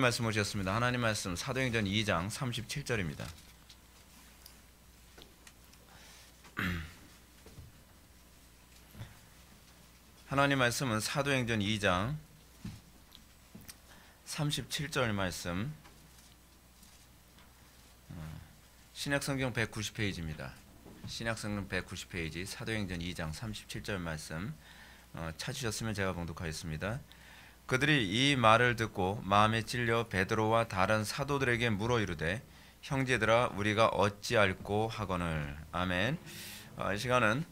말씀 오셨습니다. 하나님 말씀 사도행전 2장 37절입니다. 하나님 말씀은 사도행전 2장 37절 말씀, 신약성경 190페이지입니다. 신약성경 190페이지 사도행전 2장 37절 말씀 찾으셨으면 제가 봉독하겠습니다. 그들이 이 말을 듣고 마음에 찔려 베드로와 다른 사도들에게 물어 이르되 형제들아 우리가 어찌할꼬 하거늘. 아멘. 이 시간은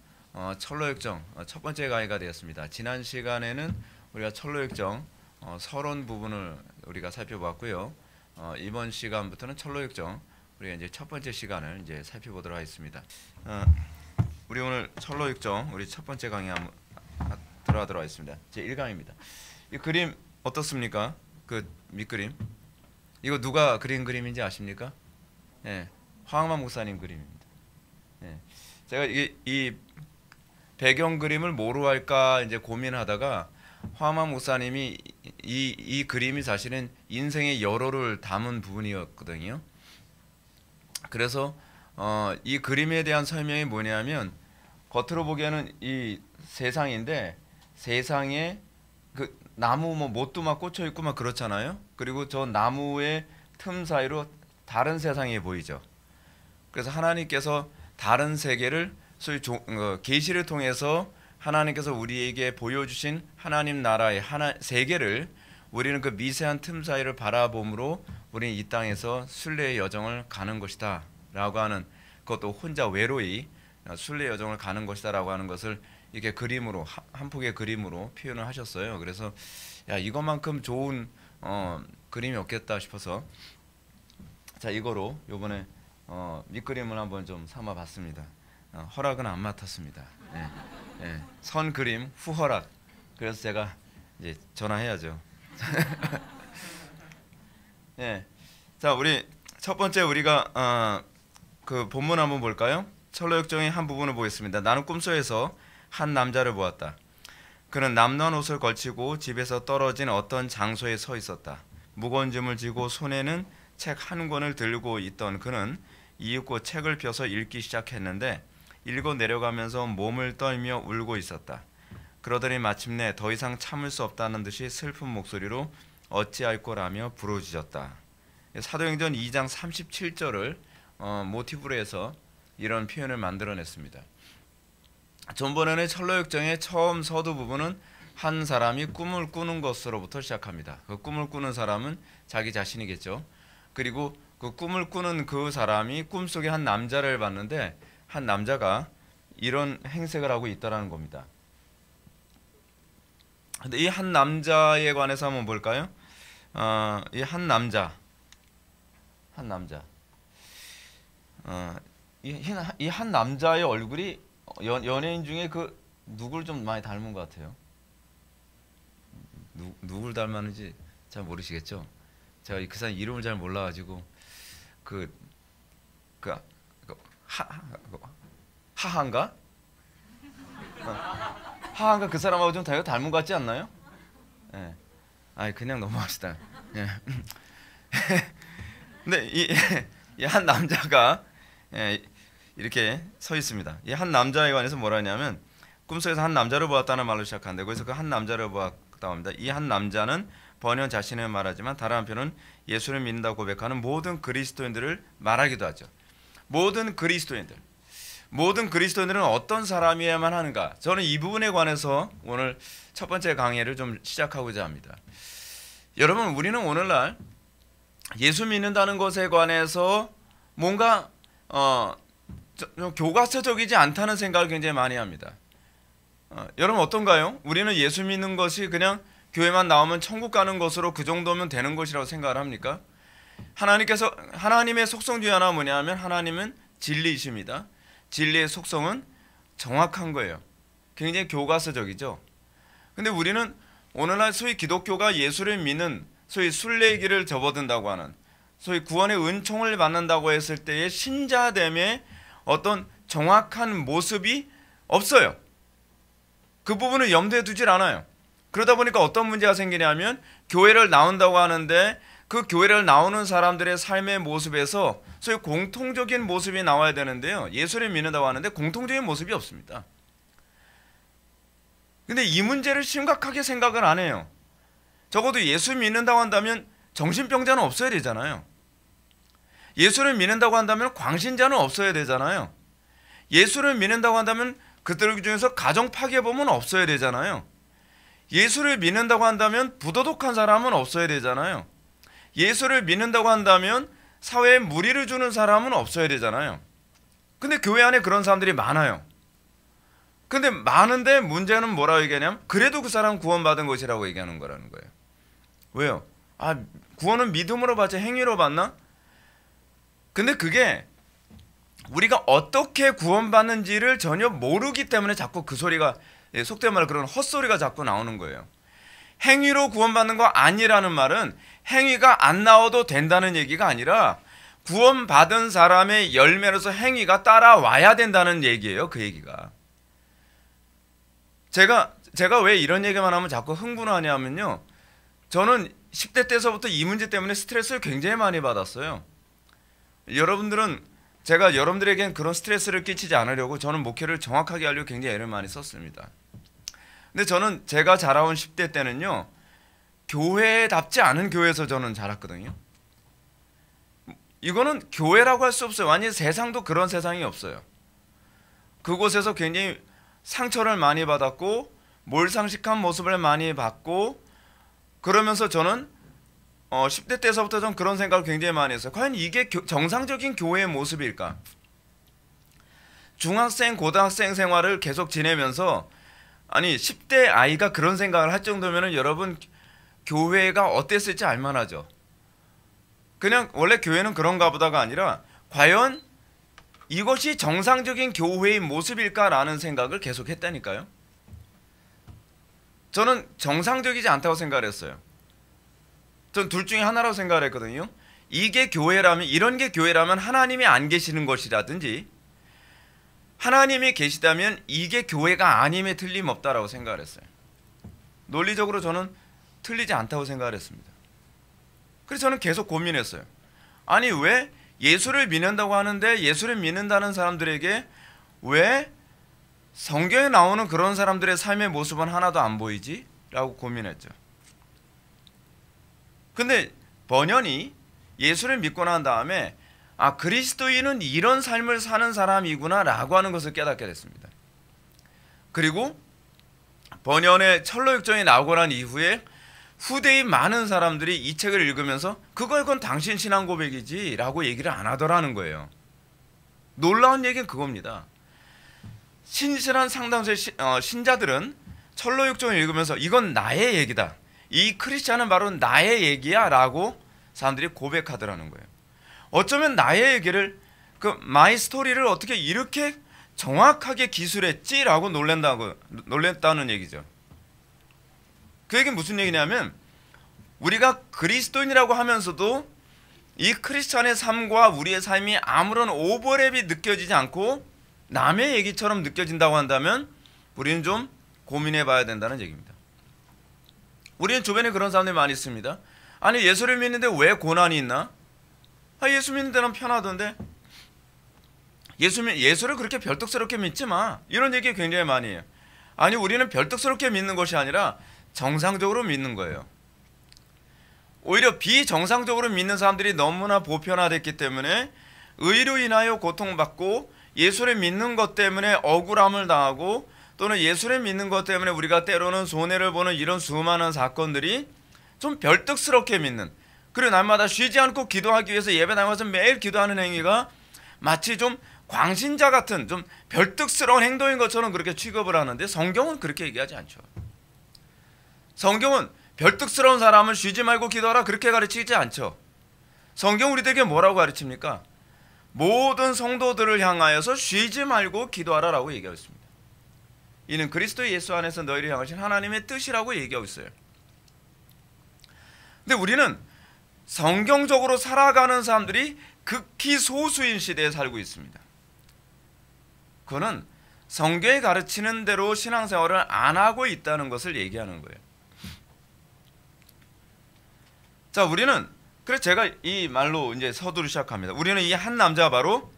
철로역정 첫 번째 강의가 되었습니다. 지난 시간에는 우리가 철로역정 서론 부분을 우리가 살펴봤고요. 이번 시간부터는 철로역정 우리가 이제 첫 번째 시간을 이제 살펴보도록 하겠습니다. 우리 오늘 철로역정 우리 첫 번째 강의 들어가도록 하겠습니다. 제 1강입니다. 이 그림 어떻습니까? 그 밑그림. 이거 누가 그린 그림인지 아십니까? 예, 황만 목사님 그림입니다. 예, 제가 이 배경 그림을 뭐로 할까 이제 고민하다가 황만 목사님이 이 그림이 사실은 인생의 여로를 담은 부분이었거든요. 그래서 이 그림에 대한 설명이 뭐냐면 겉으로 보기에는 이 세상인데 세상에 그 나무 뭐 못도 막 꽂혀 있고 막 그렇잖아요. 그리고 저 나무의 틈 사이로 다른 세상이 보이죠. 그래서 하나님께서 다른 세계를 소위 계시를 통해서 하나님께서 우리에게 보여주신 하나님 나라의 세계를 우리는 그 미세한 틈 사이를 바라봄으로 우리는 이 땅에서 순례의 여정을 가는 것이다 라고 하는, 그것도 혼자 외로이 순례의 여정을 가는 것이다 라고 하는 것을 이렇게 그림으로 한 폭의 그림으로 표현을 하셨어요. 그래서 야, 이것만큼 좋은 그림이 없겠다 싶어서 자, 이거로 요번에 밑그림을 한번 좀 삼아봤습니다. 허락은 안 맡았습니다. 예, 예. 선 그림 후허락. 그래서 제가 이제 전화해야죠. 예. 자, 우리 첫 번째 우리가 그 본문 한번 볼까요? 철로역정의 한 부분을 보겠습니다. 나는 꿈속에서 한 남자를 보았다. 그는 남는 옷을 걸치고 집에서 떨어진 어떤 장소에 서 있었다. 무거운 짐을 지고 손에는 책 한 권을 들고 있던 그는 이윽고 책을 펴서 읽기 시작했는데 읽어 내려가면서 몸을 떨며 울고 있었다. 그러더니 마침내 더 이상 참을 수 없다는 듯이 슬픈 목소리로 어찌할꼬라며 부르짖었다. 사도행전 2장 37절을 모티브로 해서 이런 표현을 만들어냈습니다. 전번에는 철로역정의 처음 서두 부분은 한 사람이 꿈을 꾸는 것으로부터 시작합니다. 그 꿈을 꾸는 사람은 자기 자신이겠죠. 그리고 그 꿈을 꾸는 그 사람이 꿈속에 한 남자를 봤는데 한 남자가 이런 행색을 하고 있다라는 겁니다. 근데 이 한 남자에 관해서 한번 볼까요? 이 한 남자, 이 한 남자의 얼굴이 연예인 중에 그 누굴 좀 많이 닮은 것 같아요. 누굴 닮았는지 잘 모르시겠죠? 제가 그 사람 이름을 잘 몰라가지고 하한가? 하한가 그 사람하고 좀 닮은 것 같지 않나요? 예. 아니 그냥 넘어갑시다. 예. 근데 이 한 남자가 이렇게 서 있습니다. 이 한 남자에 관해서 뭐라 하냐면 꿈속에서 한 남자를 보았다는 말로 시작하는데 거기서 그 한 남자를 보았다고 합니다. 이 한 남자는 번역 자신을 말하지만 다른 한편은 예수를 믿는다고 고백하는 모든 그리스도인들을 말하기도 하죠. 모든 그리스도인들은 어떤 사람이어야만 하는가? 저는 이 부분에 관해서 오늘 첫 번째 강의를 좀 시작하고자 합니다. 여러분, 우리는 오늘날 예수 믿는다는 것에 관해서 뭔가 교과서적이지 않다는 생각을 굉장히 많이 합니다. 여러분 어떤가요? 우리는 예수 믿는 것이 그냥 교회만 나오면 천국 가는 것으로 그 정도면 되는 것이라고 생각을 합니까? 하나님의 속성 중에 하나가 뭐냐면 하나님은 진리이십니다. 진리의 속성은 정확한 거예요. 굉장히 교과서적이죠. 근데 우리는 오늘날 소위 기독교가 예수를 믿는 소위 순례길을 접어든다고 하는 소위 구원의 은총을 받는다고 했을 때의 신자됨의 어떤 정확한 모습이 없어요. 그 부분을 염두에 두질 않아요. 그러다 보니까 어떤 문제가 생기냐면 교회를 나온다고 하는데 그 교회를 나오는 사람들의 삶의 모습에서 소위 공통적인 모습이 나와야 되는데요, 예수를 믿는다고 하는데 공통적인 모습이 없습니다. 근데 이 문제를 심각하게 생각을 안 해요. 적어도 예수 믿는다고 한다면 정신병자는 없어야 되잖아요. 예수를 믿는다고 한다면 광신자는 없어야 되잖아요. 예수를 믿는다고 한다면 그들 중에서 가정 파괴범은 없어야 되잖아요. 예수를 믿는다고 한다면 부도덕한 사람은 없어야 되잖아요. 예수를 믿는다고 한다면 사회에 무리를 주는 사람은 없어야 되잖아요. 근데 교회 안에 그런 사람들이 많아요. 근데 많은데 문제는 뭐라고 얘기하냐면 그래도 그 사람은 구원받은 것이라고 얘기하는 거라는 거예요. 왜요? 구원은 믿음으로 받지 행위로 받나? 근데 그게 우리가 어떻게 구원받는지를 전혀 모르기 때문에 자꾸 그 소리가, 속된 말로 그런 헛소리가 자꾸 나오는 거예요. 행위로 구원받는 거 아니라는 말은 행위가 안 나와도 된다는 얘기가 아니라 구원받은 사람의 열매로서 행위가 따라와야 된다는 얘기예요. 그 얘기가. 제가 왜 이런 얘기만 하면 자꾸 흥분하냐면요, 저는 10대 때서부터 이 문제 때문에 스트레스를 굉장히 많이 받았어요. 제가 여러분들에겐 그런 스트레스를 끼치지 않으려고 저는 목회를 정확하게 하려고 굉장히 애를 많이 썼습니다. 근데 저는 제가 자라온 10대 때는요, 교회답지 않은 교회에서 저는 자랐거든요. 이거는 교회라고 할 수 없어요. 완전히 세상도 그런 세상이 없어요. 그곳에서 굉장히 상처를 많이 받았고 몰상식한 모습을 많이 받고, 그러면서 저는 10대 때서부터 좀 그런 생각을 굉장히 많이 했어요. 과연 이게 정상적인 교회의 모습일까? 중학생, 고등학생 생활을 계속 지내면서 10대 아이가 그런 생각을 할 정도면 여러분 교회가 어땠을지 알만하죠. 그냥 원래 교회는 그런가 보다가 아니라 과연 이것이 정상적인 교회의 모습일까라는 생각을 계속 했다니까요. 저는 정상적이지 않다고 생각을 했어요. 전 둘 중에 하나라고 생각을 했거든요. 이게 교회라면, 이런 게 교회라면 하나님이 안 계시는 것이라든지, 하나님이 계시다면 이게 교회가 아님에 틀림없다라고 생각을 했어요. 논리적으로 저는 틀리지 않다고 생각을 했습니다. 그래서 저는 계속 고민했어요. 왜 예수를 믿는다고 하는데 예수를 믿는다는 사람들에게 왜 성경에 나오는 그런 사람들의 삶의 모습은 하나도 안 보이지? 라고 고민했죠. 근데 번연히 예수를 믿고 난 다음에 그리스도인은 이런 삶을 사는 사람이구나 라고 하는 것을 깨닫게 됐습니다. 그리고 번연의 철로역정이 나오고 난 이후에 후대의 많은 사람들이 이 책을 읽으면서 그건 당신 신앙 고백이지 라고 얘기를 안 하더라는 거예요. 놀라운 얘기는 그겁니다. 신실한 상당수의 신자들은 철로역정을 읽으면서 이건 나의 얘기다, 이 크리스찬은 바로 나의 얘기야 라고 사람들이 고백하더라는 거예요. 어쩌면 나의 얘기를, 마이 스토리를 어떻게 이렇게 정확하게 기술했지 라고 놀랬다는 얘기죠. 그 얘기는 무슨 얘기냐면 우리가 그리스도인이라고 하면서도 이 크리스찬의 삶과 우리의 삶이 아무런 오버랩이 느껴지지 않고 남의 얘기처럼 느껴진다고 한다면 우리는 좀 고민해 봐야 된다는 얘기입니다. 우리는 주변에 그런 사람들이 많이 있습니다. 예수를 믿는데 왜 고난이 있나? 예수 믿는 데는 편하던데 예수를 그렇게 별떡스럽게 믿지 마, 이런 얘기 굉장히 많이 해요. 우리는 별떡스럽게 믿는 것이 아니라 정상적으로 믿는 거예요. 오히려 비정상적으로 믿는 사람들이 너무나 보편화됐기 때문에 의로 인하여 고통받고 예수를 믿는 것 때문에 억울함을 당하고 또는 예수를 믿는 것 때문에 우리가 때로는 손해를 보는 이런 수많은 사건들이 좀 별떡스럽게 믿는, 그리고 날마다 쉬지 않고 기도하기 위해서 예배 나가서 매일 기도하는 행위가 마치 좀 광신자 같은 좀 별떡스러운 행동인 것처럼 그렇게 취급을 하는데 성경은 그렇게 얘기하지 않죠. 성경은 별떡스러운 사람은 쉬지 말고 기도하라 그렇게 가르치지 않죠. 성경 우리들에게 뭐라고 가르칩니까? 모든 성도들을 향하여서 쉬지 말고 기도하라라고 얘기하고 있습니다. 이는 그리스도 예수 안에서 너희를 향하신 하나님의 뜻이라고 얘기하고 있어요. 근데 우리는 성경적으로 살아가는 사람들이 극히 소수인 시대에 살고 있습니다. 그거는 성경이 가르치는 대로 신앙생활을 안 하고 있다는 것을 얘기하는 거예요. 자, 우리는 그래서 제가 이 말로 이제 서두를 시작합니다. 우리는 이 한 남자가 바로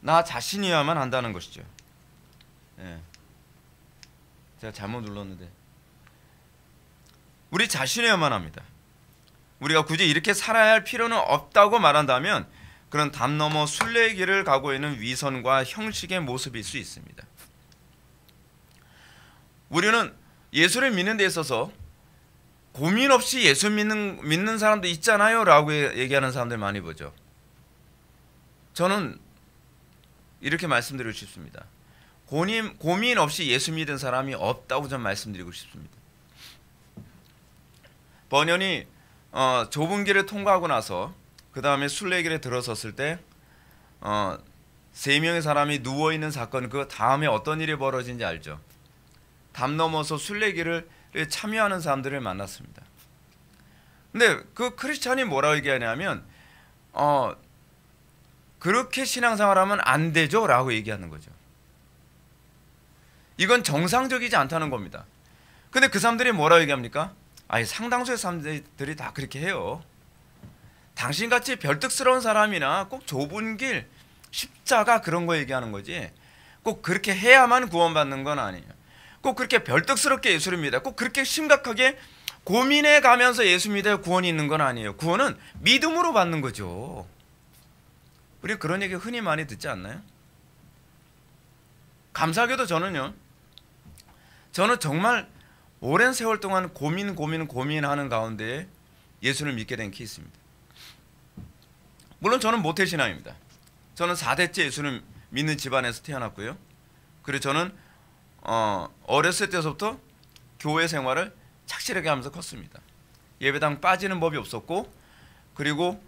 나 자신이어야만 한다는 것이죠. 예. 제가 잘못 눌렀는데 우리 자신이어야만 합니다. 우리가 굳이 이렇게 살아야 할 필요는 없다고 말한다면 그런 담 넘어 순례의 길을 가고 있는 위선과 형식의 모습일 수 있습니다. 우리는 예수를 믿는 데 있어서 고민 없이 예수 믿는 사람도 있잖아요 라고 얘기하는 사람들 많이 보죠. 저는 이렇게 말씀드리고 싶습니다. 고민 없이 예수 믿은 사람이 없다고 좀 말씀드리고 싶습니다. 번연이 좁은 길을 통과하고 나서 그 다음에 순례길에 들어섰을 때 3명의 사람이 누워있는 사건, 그 다음에 어떤 일이 벌어진지 알죠. 담 넘어서 순례길을 참여하는 사람들을 만났습니다. 근데 그 크리스찬이 뭐라고 얘기하냐면 그렇게 신앙생활하면 안 되죠 라고 얘기하는 거죠. 이건 정상적이지 않다는 겁니다. 근데 그 사람들이 뭐라고 얘기합니까? 아니, 상당수의 사람들이 다 그렇게 해요. 당신같이 별특스러운 사람이나 꼭 좁은 길, 십자가 그런 거 얘기하는 거지 꼭 그렇게 해야만 구원받는 건 아니에요. 꼭 그렇게 별특스럽게 예수를 믿어야, 꼭 그렇게 심각하게 고민해 가면서 예수 믿어야 구원이 있는 건 아니에요. 구원은 믿음으로 받는 거죠. 우리 그런 얘기 흔히 많이 듣지 않나요? 감사하게도 저는 정말 오랜 세월 동안 고민하는 가운데 예수를 믿게 된 케이스입니다. 물론 저는 모태신앙입니다. 저는 4대째 예수를 믿는 집안에서 태어났고요. 그리고 저는 어렸을 때부터 교회 생활을 착실하게 하면서 컸습니다. 예배당 빠지는 법이 없었고, 그리고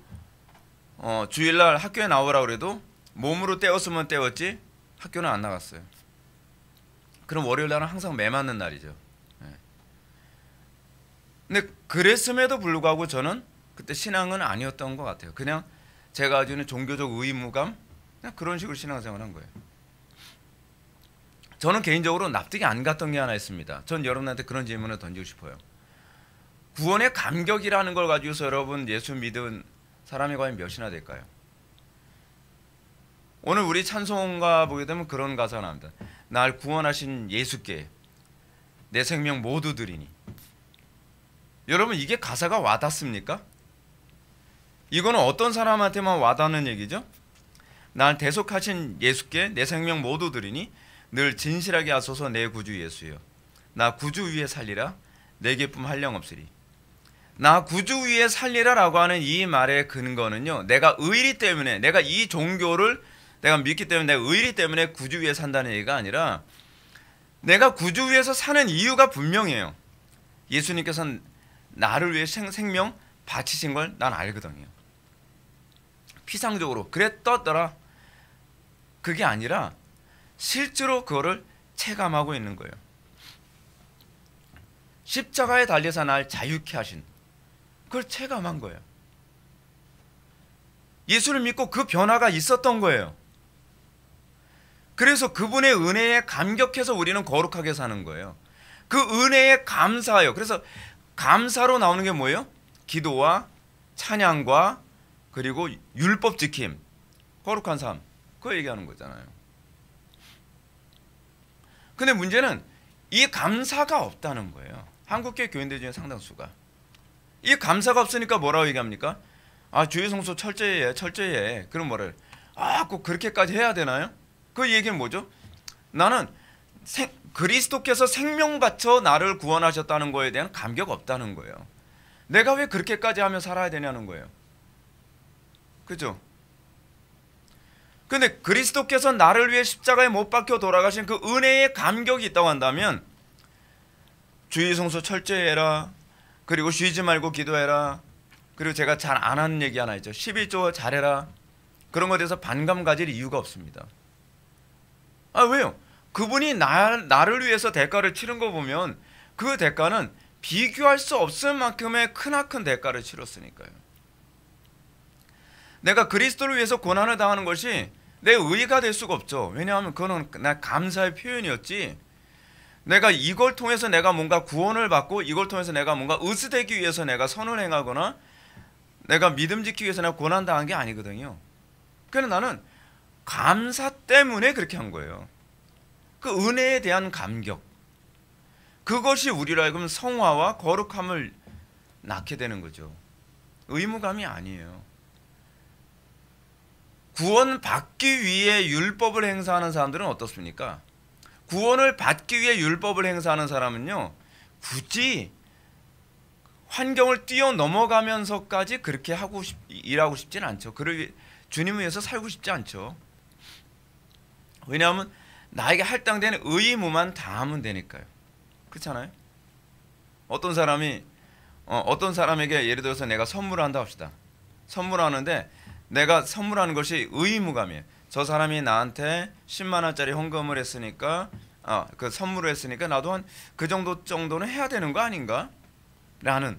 주일날 학교에 나오라고 그래도 몸으로 때웠으면 때웠지 학교는 안 나갔어요. 그럼 월요일날은 항상 매 맞는 날이죠. 근데 그랬음에도 불구하고 저는 그때 신앙은 아니었던 것 같아요. 그냥 제가 가지고 있는 종교적 의무감, 그냥 그런 식으로 신앙생활을 한 거예요. 저는 개인적으로 납득이 안 갔던 게 하나 있습니다. 전 여러분한테 그런 질문을 던지고 싶어요. 구원의 감격이라는 걸 가지고서 여러분 예수 믿은 사람이 과연 몇이나 될까요? 오늘 우리 찬송가 보게 되면 그런 가사가 나옵니다. 날 구원하신 예수께 내 생명 모두 드리니. 여러분, 이게 가사가 와닿습니까? 이거는 어떤 사람한테만 와닿는 얘기죠? 날 대속하신 예수께 내 생명 모두 드리니 늘 진실하게 하소서 내 구주 예수여. 나 구주 위에 살리라 내 기쁨 한량 없으리. 나 구주 위에 살리라 라고 하는 이 말의 근거는요, 내가 의리 때문에, 내가 이 종교를 내가 믿기 때문에, 내가 의리 때문에 구주 위에 산다는 얘기가 아니라 내가 구주 위에서 사는 이유가 분명해요. 예수님께서는 나를 위해 생명 바치신 걸 난 알거든요. 피상적으로 그랬더라 그게 아니라 실제로 그거를 체감하고 있는 거예요. 십자가에 달려서 날 자유케 하신, 그걸 체감한 거예요. 예수를 믿고 그 변화가 있었던 거예요. 그래서 그분의 은혜에 감격해서 우리는 거룩하게 사는 거예요. 그 은혜에 감사해요. 그래서 감사로 나오는 게 뭐예요? 기도와 찬양과 그리고 율법 지킴, 거룩한 삶, 그거 얘기하는 거잖아요. 근데 문제는 이 감사가 없다는 거예요. 한국교회 교인들 중에 상당수가 이 감사가 없으니까 뭐라고 얘기합니까? 아, 주의 성수 철저히 해. 그럼 뭐를 꼭 그렇게까지 해야 되나요? 그 얘기는 뭐죠? 나는 그리스도께서 생명 바쳐 나를 구원하셨다는 거에 대한 감격 없다는 거예요. 내가 왜 그렇게까지 하며 살아야 되냐는 거예요. 그죠? 근데 그리스도께서 나를 위해 십자가에 못 박혀 돌아가신 그 은혜의 감격이 있다고 한다면 주의 성수 철저히 해라, 그리고 쉬지 말고 기도해라, 그리고 제가 잘 안 하는 얘기 하나 있죠. 11조 잘해라. 그런 것에 대해서 반감 가질 이유가 없습니다. 아, 왜요? 그분이 나를 위해서 대가를 치른 거 보면 그 대가는 비교할 수 없을 만큼의 크나큰 대가를 치렀으니까요. 내가 그리스도를 위해서 고난을 당하는 것이 내 의의가 될 수가 없죠. 왜냐하면 그거는 나 감사의 표현이었지, 내가 이걸 통해서 내가 뭔가 구원을 받고 이걸 통해서 내가 뭔가 의스되기 위해서 내가 선을 행하거나 내가 믿음 지키기 위해서 내가 고난당한 게 아니거든요. 그래서 나는 감사 때문에 그렇게 한 거예요. 그 은혜에 대한 감격, 그것이 우리로 하여금 성화와 거룩함을 낳게 되는 거죠. 의무감이 아니에요. 구원 받기 위해 율법을 행사하는 사람들은 어떻습니까? 구원을 받기 위해 율법을 행사하는 사람은요, 굳이 환경을 뛰어넘어가면서까지 그렇게 일하고 싶진 않죠. 주님을 위해서 살고 싶지 않죠. 왜냐하면 나에게 할당되는 의무만 다하면 되니까요. 그렇잖아요. 어떤 사람에게 예를 들어서 내가 선물을 한다 합시다. 선물하는데 내가 선물하는 것이 의무감이에요. 저 사람이 나한테 10만 원짜리 헌금을 했으니까 그 선물을 했으니까 나도 한 그 정도는 해야 되는 거 아닌가? 라는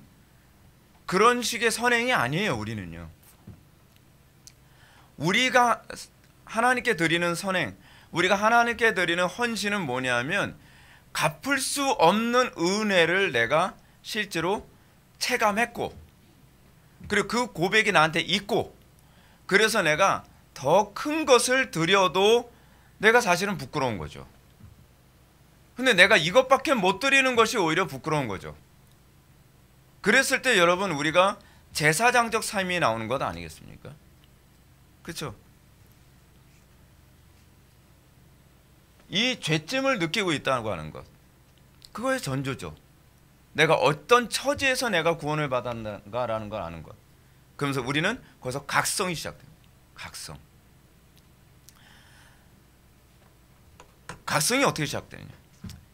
그런 식의 선행이 아니에요. 우리는요. 우리가 하나님께 드리는 선행, 우리가 하나님께 드리는 헌신은 뭐냐면 갚을 수 없는 은혜를 내가 실제로 체감했고, 그리고 그 고백이 나한테 있고, 그래서 내가 더 큰 것을 드려도 내가 사실은 부끄러운 거죠. 근데 내가 이것밖에 못 드리는 것이 오히려 부끄러운 거죠. 그랬을 때 여러분, 우리가 제사장적 삶이 나오는 것 아니겠습니까? 그렇죠? 이 죄짐을 느끼고 있다고 하는 것, 그거의 전조죠. 내가 어떤 처지에서 내가 구원을 받았는가라는 걸 아는 것. 그러면서 우리는 거기서 각성이 시작됩니다. 각성이 어떻게 시작되느냐?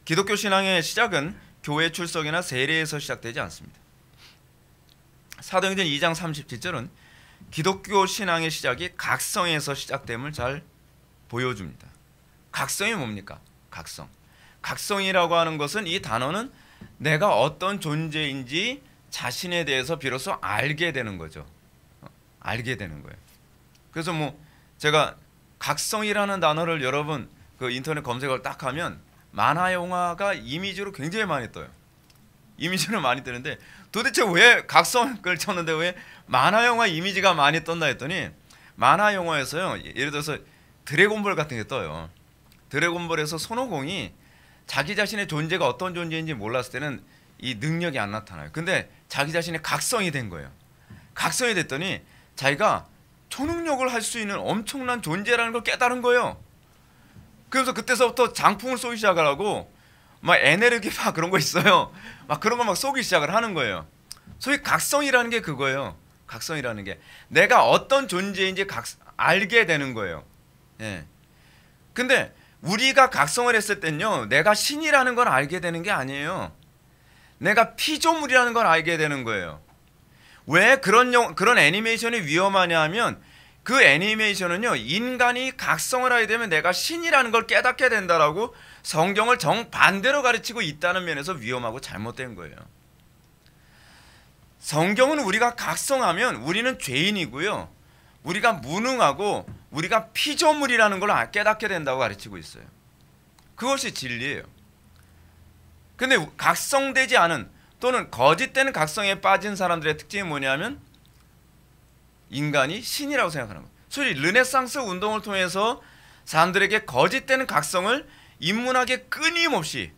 기독교 신앙의 시작은 교회 출석이나 세례에서 시작되지 않습니다. 사도행전 2장 37절은 기독교 신앙의 시작이 각성에서 시작됨을 잘 보여줍니다. 각성이 뭡니까? 각성이라고 하는 것은, 이 단어는 내가 어떤 존재인지 자신에 대해서 비로소 알게 되는 거죠. 알게 되는 거예요. 그래서 제가 각성이라는 단어를 여러분 그 인터넷 검색을 딱 하면 만화 영화가 이미지로 굉장히 많이 떠요. 이미지로 많이 뜨는데 도대체 왜 각성을 쳤는데 왜 만화 영화 이미지가 많이 떴나 했더니, 만화 영화에서요, 예를 들어서 드래곤볼 같은 게 떠요. 드래곤볼에서 손오공이 자기 자신의 존재가 어떤 존재인지 몰랐을 때는 이 능력이 안 나타나요. 근데 자기 자신의 각성이 된 거예요. 각성이 됐더니 자기가 초능력을 할 수 있는 엄청난 존재라는 걸 깨달은 거예요. 그래서 그때서부터 장풍을 쏘기 시작을 하고, 막 에네르기 막 그런 거 있어요. 막 그런 거 막 쏘기 시작을 하는 거예요. 소위 각성이라는 게 그거예요. 각성이라는 게 내가 어떤 존재인지 알게 되는 거예요. 예. 근데 우리가 각성을 했을 땐요, 내가 신이라는 걸 알게 되는 게 아니에요. 내가 피조물이라는 걸 알게 되는 거예요. 왜 그런 애니메이션이 위험하냐 하면, 그 애니메이션은요, 인간이 각성을 하게 되면 내가 신이라는 걸 깨닫게 된다라고 성경을 정반대로 가르치고 있다는 면에서 위험하고 잘못된 거예요. 성경은 우리가 각성하면 우리는 죄인이고요, 우리가 무능하고 우리가 피조물이라는 걸 깨닫게 된다고 가르치고 있어요. 그것이 진리예요. 근데 각성되지 않은, 또는 거짓된 각성에 빠진 사람들의 특징이 뭐냐면 인간이 신이라고 생각하는 거예요. 소위 르네상스 운동을 통해서 사람들에게 거짓된 각성을 인문학에 끊임없이,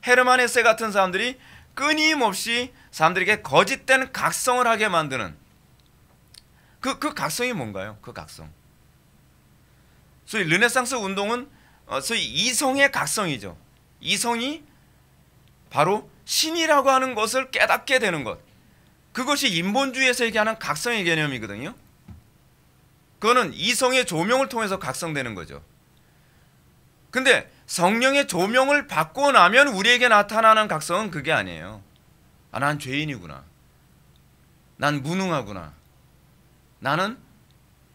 헤르만 헤세 같은 사람들이 끊임없이 사람들에게 거짓된 각성을 하게 만드는 그 각성이 뭔가요? 그 각성. 소위 르네상스 운동은 소위 이성의 각성이죠. 이성이 바로 신이라고 하는 것을 깨닫게 되는 것. 그것이 인본주의에서 얘기하는 각성의 개념이거든요. 그거는 이성의 조명을 통해서 각성되는 거죠. 근데 성령의 조명을 받고 나면 우리에게 나타나는 각성은 그게 아니에요. 난 죄인이구나. 난 무능하구나. 나는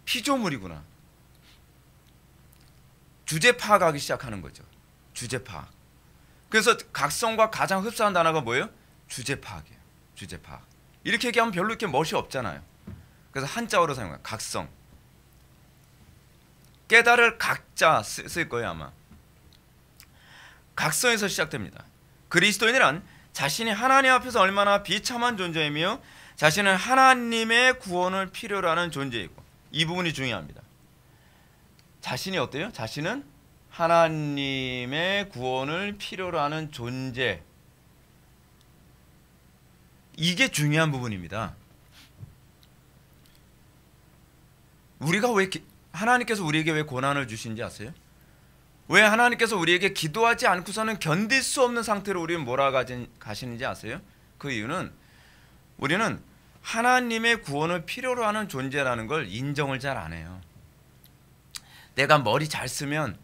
피조물이구나. 주제 파악하기 시작하는 거죠. 주제 파악. 그래서 각성과 가장 흡사한 단어가 뭐예요? 주제 파악이에요. 주제 파악. 이렇게 얘기하면 별로 이렇게 멋이 없잖아요. 그래서 한자어로 사용해요. 각성. 깨달을 각자 쓸 거예요 아마. 각성에서 시작됩니다. 그리스도인이란 자신이 하나님 앞에서 얼마나 비참한 존재이며 자신은 하나님의 구원을 필요로 하는 존재이고, 이 부분이 중요합니다. 자신이 어때요? 자신은 하나님의 구원을 필요로 하는 존재. 이게 중요한 부분입니다. 우리가 왜 하나님께서 우리에게 왜 고난을 주신지 아세요? 왜 하나님께서 우리에게 기도하지 않고서는 견딜 수 없는 상태로 우리를 몰아가시는지 아세요? 그 이유는 우리는 하나님의 구원을 필요로 하는 존재라는 걸 인정을 잘 안 해요. 내가 머리 잘 쓰면,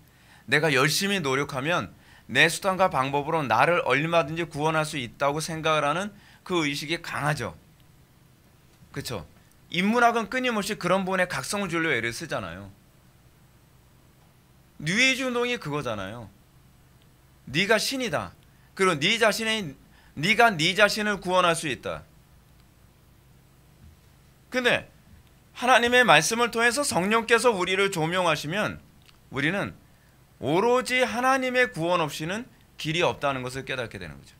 내가 열심히 노력하면 내 수단과 방법으로 나를 얼마든지 구원할 수 있다고 생각을 하는 그 의식이 강하죠. 그렇죠? 인문학은 끊임없이 그런 부분에 각성을 주려고 애를 쓰잖아요. 뉴에이지 운동이 그거잖아요. 네가 신이다. 그리고 네가 네 자신을 구원할 수 있다. 근데 하나님의 말씀을 통해서 성령께서 우리를 조명하시면 우리는 오로지 하나님의 구원 없이는 길이 없다는 것을 깨닫게 되는 거죠.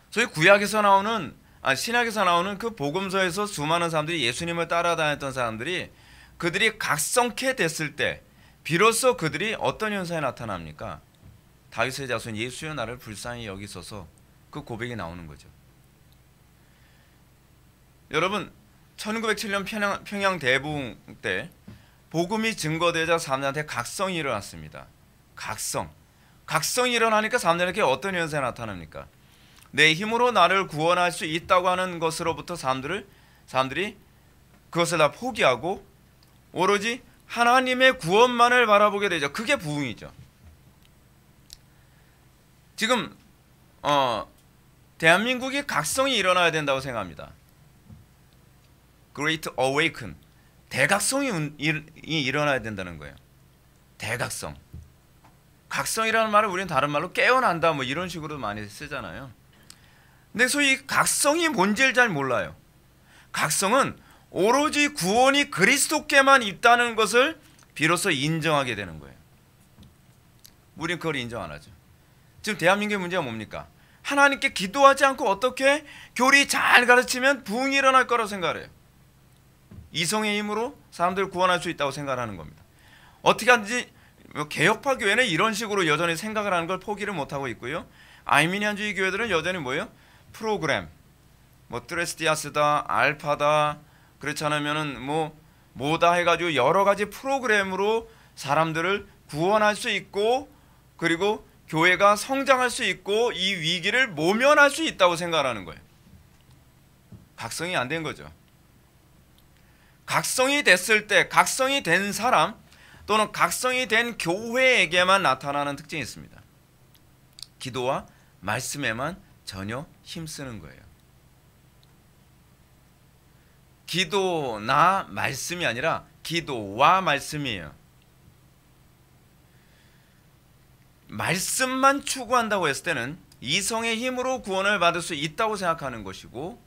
소위 구약에서 나오는, 신약에서 나오는 그 복음서에서 수많은 사람들이 예수님을 따라다녔던 사람들이, 그들이 각성케 됐을 때 비로소 그들이 어떤 현상이 나타납니까? 다윗의 자손 예수여 나를 불쌍히 여기소서, 그 고백이 나오는 거죠. 여러분, 1907년 평양 대붕 때 복음이 증거되자 사람들한테 각성이 일어났습니다. 각성이 일어나니까 사람들에게 어떤 현상이 나타납니까? 내 힘으로 나를 구원할 수 있다고 하는 것으로부터 사람들이 그것을 다 포기하고 오로지 하나님의 구원만을 바라보게 되죠. 그게 부흥이죠. 지금 대한민국이 각성이 일어나야 된다고 생각합니다. Great Awaken, 대각성이 일어나야 된다는 거예요. 대각성. 각성이라는 말을 우리는 다른 말로 깨어난다 뭐 이런 식으로 많이 쓰잖아요. 근데 소위 각성이 뭔지를 잘 몰라요. 각성은 오로지 구원이 그리스도께만 있다는 것을 비로소 인정하게 되는 거예요. 우리는 그걸 인정 안 하죠. 지금 대한민국의 문제가 뭡니까? 하나님께 기도하지 않고 어떻게 교리 잘 가르치면 부흥이 일어날 거라고 생각을 해요. 이성의 힘으로 사람들을 구원할 수 있다고 생각하는 겁니다. 어떻게 하든지 개혁파 교회는 이런 식으로 여전히 생각을 하는 걸 포기를 못하고 있고요. 아이미니안주의 교회들은 여전히 뭐예요? 프로그램, 뭐 트레스티아스다, 알파다, 그렇지 않으면은 뭐다 해가지고 여러 가지 프로그램으로 사람들을 구원할 수 있고, 그리고 교회가 성장할 수 있고 이 위기를 모면할 수 있다고 생각하는 거예요. 각성이 안 된 거죠. 각성이 됐을 때 각성이 된 사람 또는 각성이 된 교회에게만 나타나는 특징이 있습니다. 기도와 말씀에만 전혀 힘쓰는 거예요. 기도나 말씀이 아니라 기도와 말씀이에요. 말씀만 추구한다고 했을 때는 이성의 힘으로 구원을 받을 수 있다고 생각하는 것이고,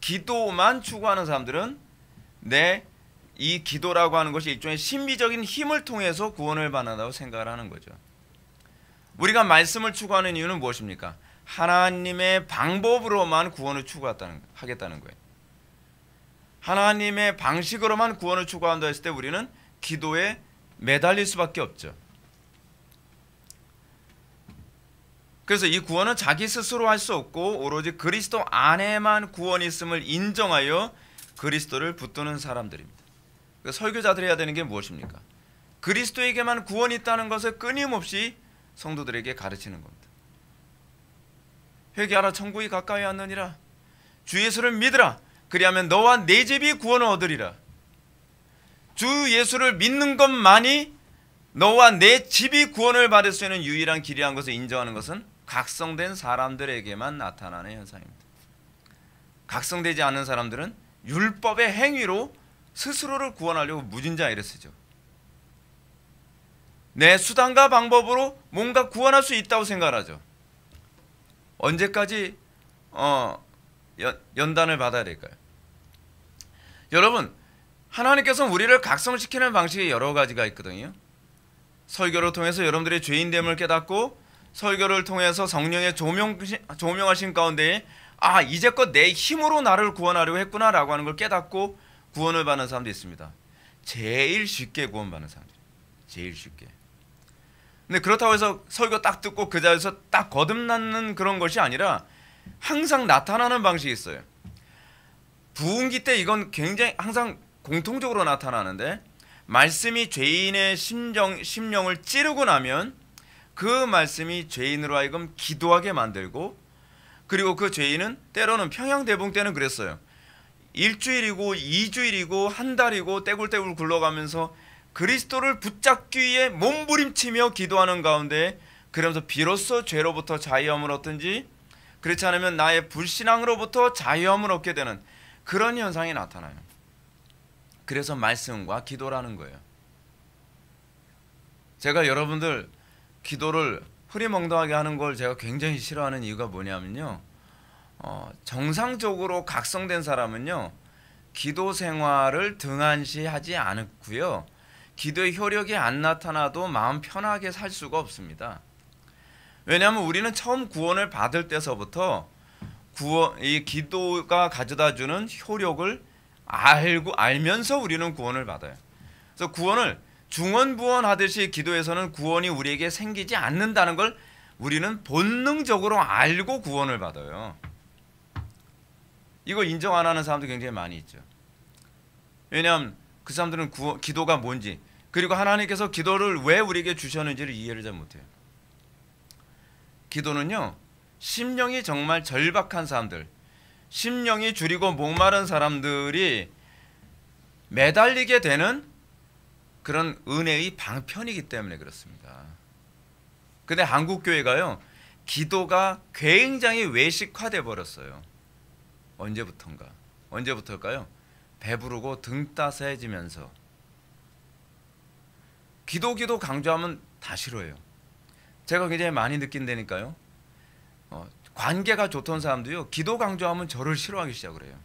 기도만 추구하는 사람들은 이 기도라고 하는 것이 일종의 신비적인 힘을 통해서 구원을 받는다고 생각을 하는 거죠. 우리가 말씀을 추구하는 이유는 무엇입니까? 하나님의 방법으로만 구원을 추구하겠다는 거예요. 하나님의 방식으로만 구원을 추구한다 했을 때 우리는 기도에 매달릴 수밖에 없죠. 그래서 이 구원은 자기 스스로 할 수 없고 오로지 그리스도 안에만 구원이 있음을 인정하여 그리스도를 붙드는 사람들입니다. 그러니까 설교자들이 해야 되는 게 무엇입니까? 그리스도에게만 구원이 있다는 것을 끊임없이 성도들에게 가르치는 겁니다. 회개하라, 천국이 가까이 왔느니라. 주 예수를 믿으라. 그리하면 너와 내 집이 구원을 얻으리라. 주 예수를 믿는 것만이 너와 내 집이 구원을 받을 수 있는 유일한 길이라는 것을 인정하는 것은 각성된 사람들에게만 나타나는 현상입니다. 각성되지 않는 사람들은 율법의 행위로 스스로를 구원하려고 무진장애를 쓰죠. 내 수단과 방법으로 뭔가 구원할 수 있다고 생각하죠. 언제까지 연단을 받아야 될까요? 여러분, 하나님께서는 우리를 각성시키는 방식이 여러 가지가 있거든요. 설교를 통해서 여러분들의 죄인됨을 깨닫고 설교를 통해서 성령의 조명하신 가운데에 아, 이제껏 내 힘으로 나를 구원하려고 했구나라고 하는 걸 깨닫고 구원을 받는 사람도 있습니다. 제일 쉽게 구원받는 사람들, 제일 쉽게. 근데 그렇다고 해서 설교 딱 듣고 그 자리에서 딱 거듭나는 그런 것이 아니라 항상 나타나는 방식이 있어요. 부흥기 때 이건 굉장히 항상 공통적으로 나타나는데, 말씀이 죄인의 심령을 찌르고 나면 그 말씀이 죄인으로 하여금 기도하게 만들고, 그리고 그 죄인은 때로는 평양대봉 때는 그랬어요. 일주일이고 2주일이고 한 달이고 떼굴떼굴 굴러가면서 그리스도를 붙잡기 위해 몸부림치며 기도하는 가운데, 그러면서 비로소 죄로부터 자유함을 얻든지, 그렇지 않으면 나의 불신앙으로부터 자유함을 얻게 되는 그런 현상이 나타나요. 그래서 말씀과 기도라는 거예요. 제가 여러분들 기도를 흐리멍덩하게 하는 걸 제가 굉장히 싫어하는 이유가 뭐냐면요, 정상적으로 각성된 사람은요 기도 생활을 등한시하지 않고요, 기도의 효력이 안 나타나도 마음 편하게 살 수가 없습니다. 왜냐하면 우리는 처음 구원을 받을 때서부터 이 기도가 가져다주는 효력을 알면서 우리는 구원을 받아요. 그래서 구원을 중언부언하듯이 기도에서는 구원이 우리에게 생기지 않는다는 걸 우리는 본능적으로 알고 구원을 받아요. 이거 인정 안 하는 사람도 굉장히 많이 있죠. 왜냐하면 그 사람들은 기도가 뭔지, 그리고 하나님께서 기도를 왜 우리에게 주셨는지를 이해를 잘 못해요. 기도는요, 심령이 정말 절박한 사람들, 심령이 주리고 목마른 사람들이 매달리게 되는 그런 은혜의 방편이기 때문에 그렇습니다. 근데 한국 교회가요, 기도가 굉장히 외식화돼 버렸어요. 언제부터일까요? 배부르고 등 따스해지면서. 기도 강조하면 다 싫어해요. 제가 굉장히 많이 느낀다니까요. 관계가 좋던 사람도요, 기도 강조하면 저를 싫어하기 시작을 해요.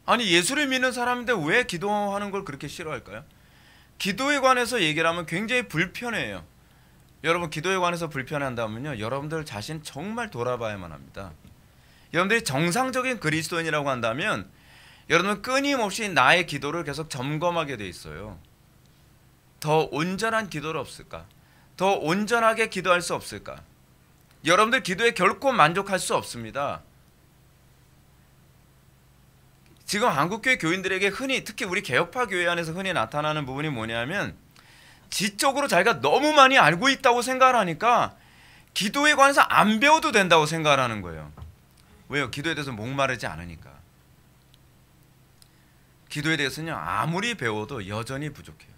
아니, 예수를 믿는 사람인데 왜 기도하는 걸 그렇게 싫어할까요? 기도에 관해서 얘기를 하면 굉장히 불편해요. 여러분, 기도에 관해서 불편한다면요, 여러분들 자신 정말 돌아봐야만 합니다. 여러분들이 정상적인 그리스도인이라고 한다면 여러분은 끊임없이 나의 기도를 계속 점검하게 돼 있어요. 더 온전한 기도를 없을까? 더 온전하게 기도할 수 없을까? 여러분들 기도에 결코 만족할 수 없습니다. 지금 한국교회 교인들에게 흔히, 특히 우리 개혁파 교회 안에서 흔히 나타나는 부분이 뭐냐면, 지적으로 자기가 너무 많이 알고 있다고 생각을 하니까 기도에 관해서 안 배워도 된다고 생각을 하는 거예요. 왜요? 기도에 대해서 목마르지 않으니까. 기도에 대해서는요, 아무리 배워도 여전히 부족해요.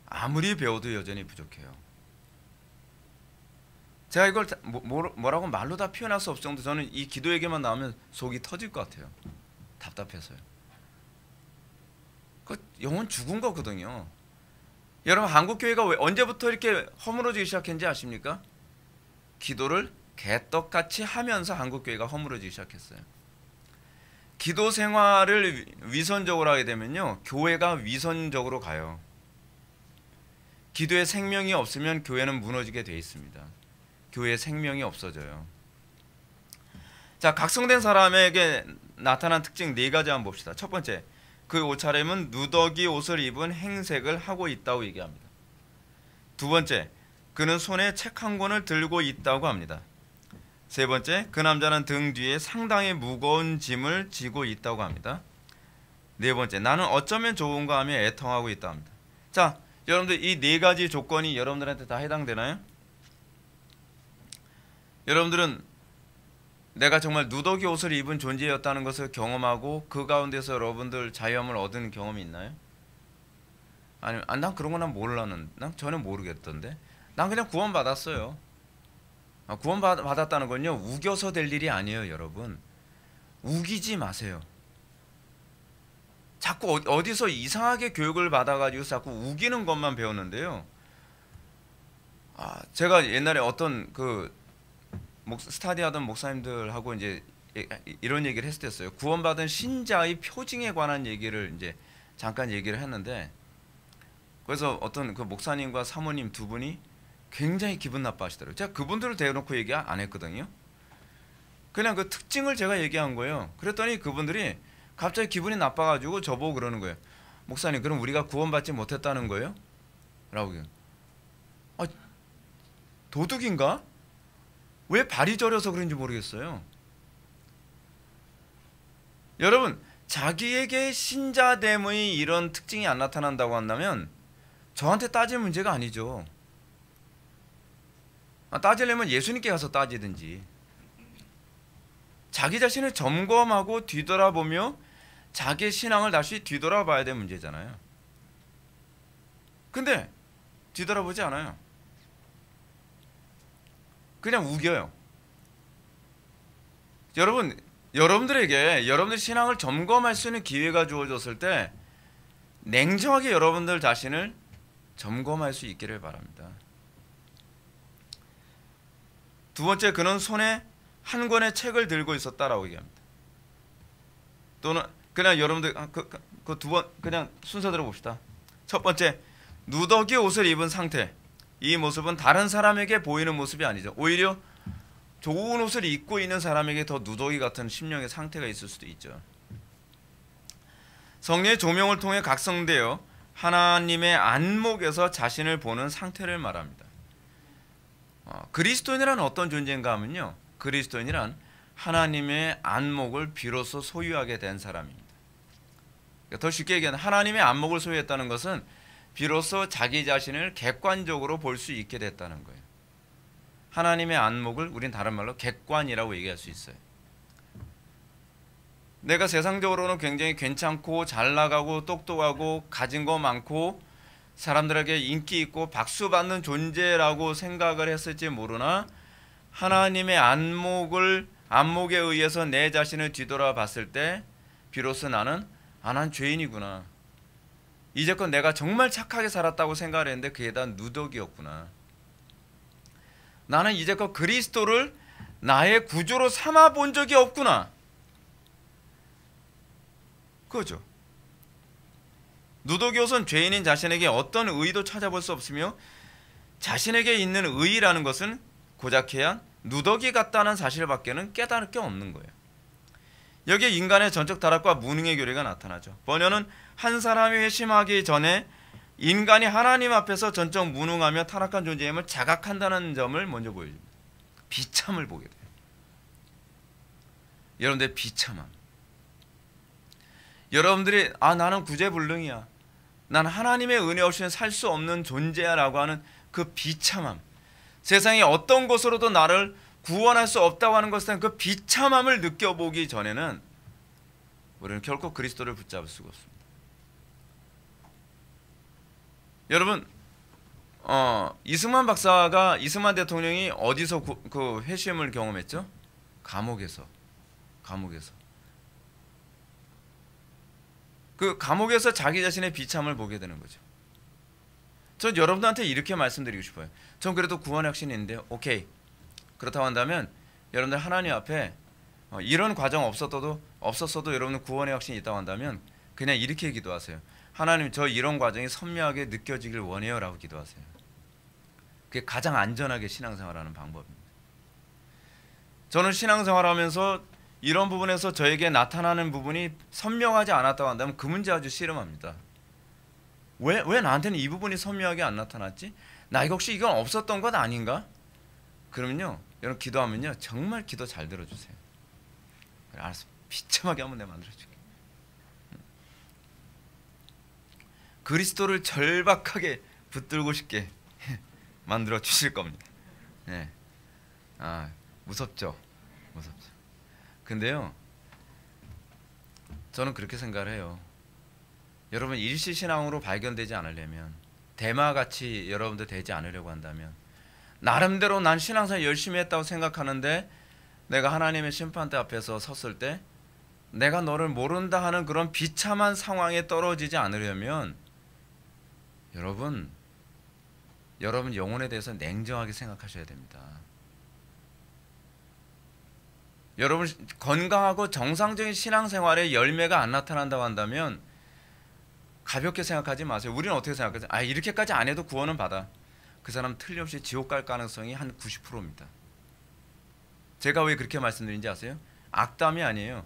아무리 배워도 여전히 부족해요. 제가 이걸 뭐라고 말로 다 표현할 수 없을 정도, 저는 이 기도 얘기만 나오면 속이 터질 것 같아요. 답답해서요. 그 영혼 죽은 거거든요. 여러분, 한국교회가 언제부터 이렇게 허물어지기 시작했는지 아십니까? 기도를 개떡같이 하면서 한국교회가 허물어지기 시작했어요. 기도 생활을 위선적으로 하게 되면요, 교회가 위선적으로 가요. 기도에 생명이 없으면 교회는 무너지게 돼 있습니다. 교회에 생명이 없어져요. 자, 각성된 사람에게 나타난 특징 4가지 한번 봅시다. 첫 번째, 그 옷차림은 누더기 옷을 입은 행색을 하고 있다고 얘기합니다. 두 번째, 그는 손에 책 한 권을 들고 있다고 합니다. 세 번째, 그 남자는 등 뒤에 상당히 무거운 짐을 지고 있다고 합니다. 네 번째, 나는 어쩌면 좋은가 하며 애통하고 있다고 합니다. 자, 여러분들 이 4가지 조건이 여러분들한테 다 해당되나요? 여러분들은 내가 정말 누더기 옷을 입은 존재였다는 것을 경험하고 그 가운데서 여러분들 자유함을 얻은 경험이 있나요? 아니면 난 그런 거 난 몰랐는데, 난 전혀 모르겠던데, 난 그냥 구원받았어요. 구원받았다는 건요, 우겨서 될 일이 아니에요. 여러분, 우기지 마세요. 자꾸 어디서 이상하게 교육을 받아가지고 자꾸 우기는 것만 배웠는데요. 제가 옛날에 어떤 스타디 하던 목사님들하고 이제 이런 얘기를 했을 때였어요. 구원받은 신자의 표징에 관한 얘기를 이제 잠깐 얘기를 했는데, 그래서 어떤 그 목사님과 사모님 두 분이 굉장히 기분 나빠하시더라고요. 제가 그분들을 대놓고 얘기 안 했거든요. 그냥 그 특징을 제가 얘기한 거예요. 그랬더니 그분들이 갑자기 기분이 나빠가지고 저보고 그러는 거예요. 목사님, 그럼 우리가 구원받지 못했다는 거예요? 라고. 아, 도둑인가? 왜 발이 저려서 그런지 모르겠어요. 여러분, 자기에게 신자됨의 이런 특징이 안 나타난다고 한다면 저한테 따질 문제가 아니죠. 따지려면 예수님께 가서 따지든지, 자기 자신을 점검하고 뒤돌아보며 자기의 신앙을 다시 뒤돌아봐야 될 문제잖아요. 근데 뒤돌아보지 않아요. 그냥 우겨요. 여러분들에게 여러분들 신앙을 점검할 수 있는 기회가 주어졌을 때 냉정하게 여러분들 자신을 점검할 수 있기를 바랍니다. 두 번째, 그는 손에 한 권의 책을 들고 있었다라고 얘기합니다. 또는 그냥 여러분들 그 두 번 그냥 순서대로 봅시다. 첫 번째, 누더기 옷을 입은 상태. 이 모습은 다른 사람에게 보이는 모습이 아니죠. 오히려 좋은 옷을 입고 있는 사람에게 더 누더기 같은 심령의 상태가 있을 수도 있죠. 성령의 조명을 통해 각성되어 하나님의 안목에서 자신을 보는 상태를 말합니다. 그리스도인이란 어떤 존재인가 하면요, 그리스도인이란 하나님의 안목을 비로소 소유하게 된 사람입니다. 더 쉽게 얘기하면 하나님의 안목을 소유했다는 것은 비로소 자기 자신을 객관적으로 볼 수 있게 됐다는 거예요. 하나님의 안목을 우린 다른 말로 객관이라고 얘기할 수 있어요. 내가 세상적으로는 굉장히 괜찮고 잘 나가고 똑똑하고 가진 거 많고 사람들에게 인기 있고 박수 받는 존재라고 생각을 했을지 모르나 하나님의 안목에 의해서 내 자신을 뒤돌아 봤을 때 비로소 난 죄인이구나. 이제껏 내가 정말 착하게 살았다고 생각을 했는데 그게 다 누더기였구나. 나는 이제껏 그리스도를 나의 구주로 삼아 본 적이 없구나. 그거죠. 누더기 옷은 죄인인 자신에게 어떤 의도 찾아볼 수 없으며 자신에게 있는 의의라는 것은 고작해야 누더기 같다는 사실밖에는 깨달을 게 없는 거예요. 여기에 인간의 전적 타락과 무능의 교리가 나타나죠. 번연은 한 사람이 회심하기 전에 인간이 하나님 앞에서 전적 무능하며 타락한 존재임을 자각한다는 점을 먼저 보여줍니다. 비참을 보게 돼요. 여러분들의 비참함. 여러분들이 나는 구제불능이야, 난 하나님의 은혜 없이는 살 수 없는 존재야 라고 하는 그 비참함, 세상의 어떤 것으로도 나를 구원할 수 없다고 하는 것에 대한 그 비참함을 느껴보기 전에는 우리는 결코 그리스도를 붙잡을 수가 없습니다. 여러분, 이승만 대통령이 어디서 그 회심을 경험했죠? 감옥에서. 그 감옥에서 자기 자신의 비참을 보게 되는 거죠. 전 여러분들한테 이렇게 말씀드리고 싶어요. 전 그래도 구원의 확신이 있는데 오케이, 그렇다고 한다면 여러분들 하나님 앞에 이런 과정 없었어도 여러분들 구원의 확신이 있다고 한다면 그냥 이렇게 기도하세요. 하나님, 저 이런 과정이 선명하게 느껴지길 원해요 라고 기도하세요. 그게 가장 안전하게 신앙생활하는 방법입니다. 저는 신앙생활하면서 이런 부분에서 저에게 나타나는 부분이 선명하지 않았다고 한다면 그 문제 아주 씨름합니다. 왜 나한테는 이 부분이 선명하게 안 나타났지? 나에게 혹시 이건 없었던 것 아닌가? 그러면요, 여러분 기도하면요 정말 기도 잘 들어주세요. 그래, 알았어, 비참하게 한번 내가 만들어줄게. 그리스도를 절박하게 붙들고 싶게 만들어 주실 겁니다. 네. 무섭죠. 근데요, 저는 그렇게 생각을 해요. 여러분 일시신앙으로 발견되지 않으려면, 대마같이 여러분들 되지 않으려고 한다면, 나름대로 난 신앙생활 열심히 했다고 생각하는데 내가 하나님의 심판대 앞에서 섰을 때 내가 너를 모른다 하는 그런 비참한 상황에 떨어지지 않으려면 여러분 영혼에 대해서 냉정하게 생각하셔야 됩니다. 여러분 건강하고 정상적인 신앙생활의 열매가 안 나타난다고 한다면 가볍게 생각하지 마세요. 우리는 어떻게 생각하죠? 이렇게까지 안 해도 구원은 받아. 그 사람 틀림없이 지옥 갈 가능성이 한 90%입니다. 제가 왜 그렇게 말씀드린지 아세요? 악담이 아니에요.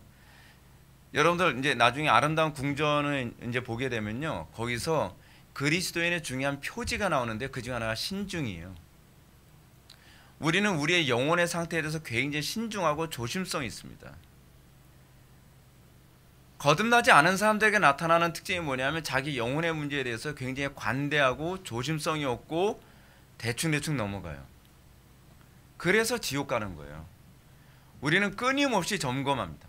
여러분들 이제 나중에 아름다운 궁전을 이제 보게 되면요, 거기서 그리스도인의 중요한 표지가 나오는데 그 중 하나가 신중이에요. 우리는 우리의 영혼의 상태에 대해서 굉장히 신중하고 조심성이 있습니다. 거듭나지 않은 사람들에게 나타나는 특징이 뭐냐면 자기 영혼의 문제에 대해서 굉장히 관대하고 조심성이 없고 대충 넘어가요. 그래서 지옥 가는 거예요. 우리는 끊임없이 점검합니다.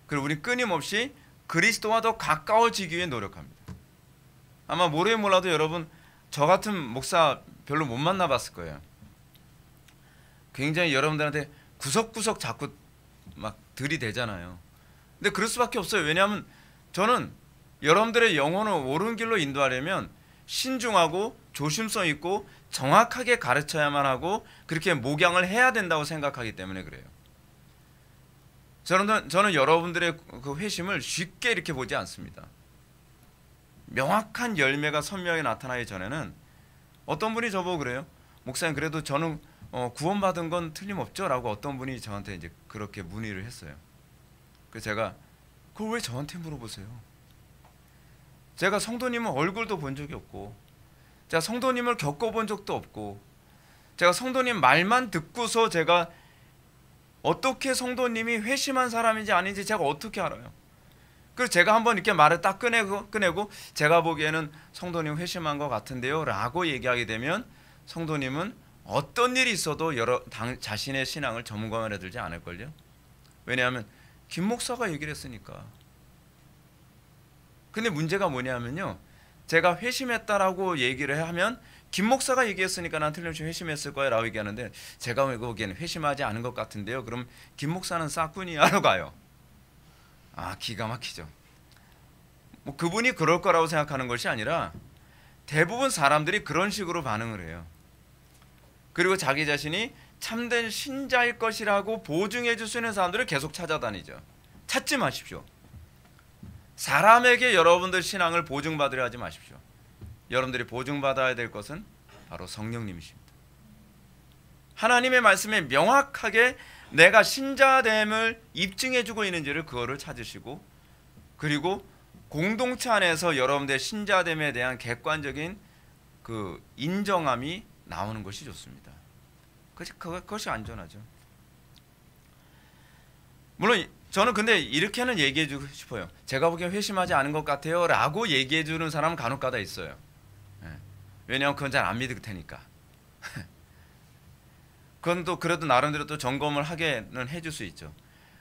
그리고 우리는 끊임없이 그리스도와 더 가까워지기 위해 노력합니다. 아마 모르긴 몰라도 여러분, 저 같은 목사 별로 못 만나봤을 거예요. 굉장히 여러분들한테 구석구석 자꾸 막 들이대잖아요. 근데 그럴 수밖에 없어요. 왜냐하면 저는 여러분들의 영혼을 옳은 길로 인도하려면 신중하고 조심성 있고 정확하게 가르쳐야만 하고 그렇게 목양을 해야 된다고 생각하기 때문에 그래요. 저는 여러분들의 그 회심을 쉽게 이렇게 보지 않습니다. 명확한 열매가 선명하게 나타나기 전에는 어떤 분이 저보고 그래요. 목사님, 그래도 저는 구원받은 건 틀림없죠? 라고 어떤 분이 저한테 이제 그렇게 문의를 했어요. 그래서 제가, 그걸 왜 저한테 물어보세요? 제가 성도님은 얼굴도 본 적이 없고, 제가 성도님을 겪어본 적도 없고, 제가 성도님 말만 듣고서 제가 어떻게 성도님이 회심한 사람인지 아닌지 제가 어떻게 알아요? 그래서 제가 한번 이렇게 말을 딱 꺼내고 제가 보기에는 성도님 회심한 것 같은데요 라고 얘기하게 되면 성도님은 어떤 일이 있어도 자신의 신앙을 점검을 해들지 않을걸요. 왜냐하면 김 목사가 얘기를 했으니까. 근데 문제가 뭐냐면요, 제가 회심했다라고 얘기를 하면 김 목사가 얘기했으니까 난 틀림없이 회심했을 거야 라고 얘기하는데, 제가 보기에는 회심하지 않은 것 같은데요, 그럼 김 목사는 싹군이야 라고 가요. 아, 기가 막히죠. 뭐 그분이 그럴 거라고 생각하는 것이 아니라 대부분 사람들이 그런 식으로 반응을 해요. 그리고 자기 자신이 참된 신자일 것이라고 보증해 줄 수 있는 사람들을 계속 찾아다니죠. 찾지 마십시오. 사람에게 여러분들 신앙을 보증받으려 하지 마십시오. 여러분들이 보증받아야 될 것은 바로 성령님이십니다. 하나님의 말씀에 명확하게 내가 신자됨을 입증해주고 있는지를 그거를 찾으시고, 그리고 공동체 안에서 여러분들의 신자됨에 대한 객관적인 그 인정함이 나오는 것이 좋습니다. 그것이 안전하죠. 물론 저는 근데 이렇게는 얘기해주고 싶어요. 제가 보기엔 회심하지 않은 것 같아요 라고 얘기해주는 사람은 간혹가다 있어요. 왜냐하면 그건 잘 안 믿을 테니까. 그건 또 그래도 나름대로 또 점검을 하게는 해줄 수 있죠.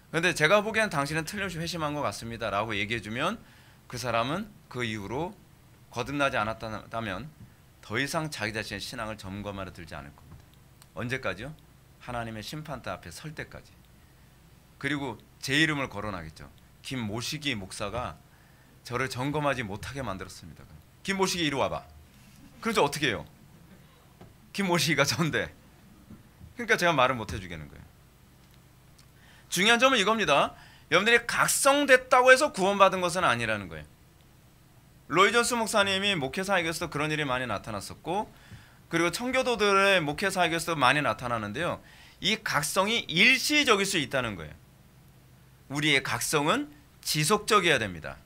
그런데 제가 보기엔 당신은 틀림없이 회심한 것 같습니다 라고 얘기해주면 그 사람은 그 이후로 거듭나지 않았다면 더 이상 자기 자신의 신앙을 점검하러 들지 않을 겁니다. 언제까지요? 하나님의 심판대 앞에 설 때까지. 그리고 제 이름을 거론하겠죠. 김모시기 목사가 저를 점검하지 못하게 만들었습니다. 김모시기 이리 와봐. 그래서 어떻게 해요? 김모시기가 전데. 그러니까 제가 말을 못 해주겠는 거예요. 중요한 점은 이겁니다. 여러분들이 각성됐다고 해서 구원받은 것은 아니라는 거예요. 로이 존스 목사님이 목회사에게서도 그런 일이 많이 나타났었고, 그리고 청교도들의 목회사에게서도 많이 나타나는데요, 이 각성이 일시적일 수 있다는 거예요. 우리의 각성은 지속적이어야 됩니다.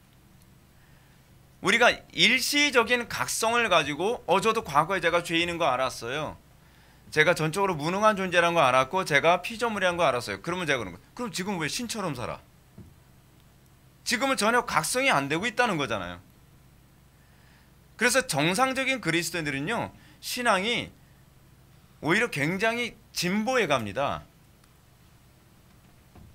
우리가 일시적인 각성을 가지고 저도 과거에 제가 죄인인 거 알았어요. 제가 전적으로 무능한 존재라는 거 알았고 제가 피조물이라는 거 알았어요. 그러면 제가 그런 거예요. 그럼 지금 왜 신처럼 살아? 지금은 전혀 각성이 안 되고 있다는 거잖아요. 그래서 정상적인 그리스도인들은요, 신앙이 오히려 굉장히 진보해 갑니다.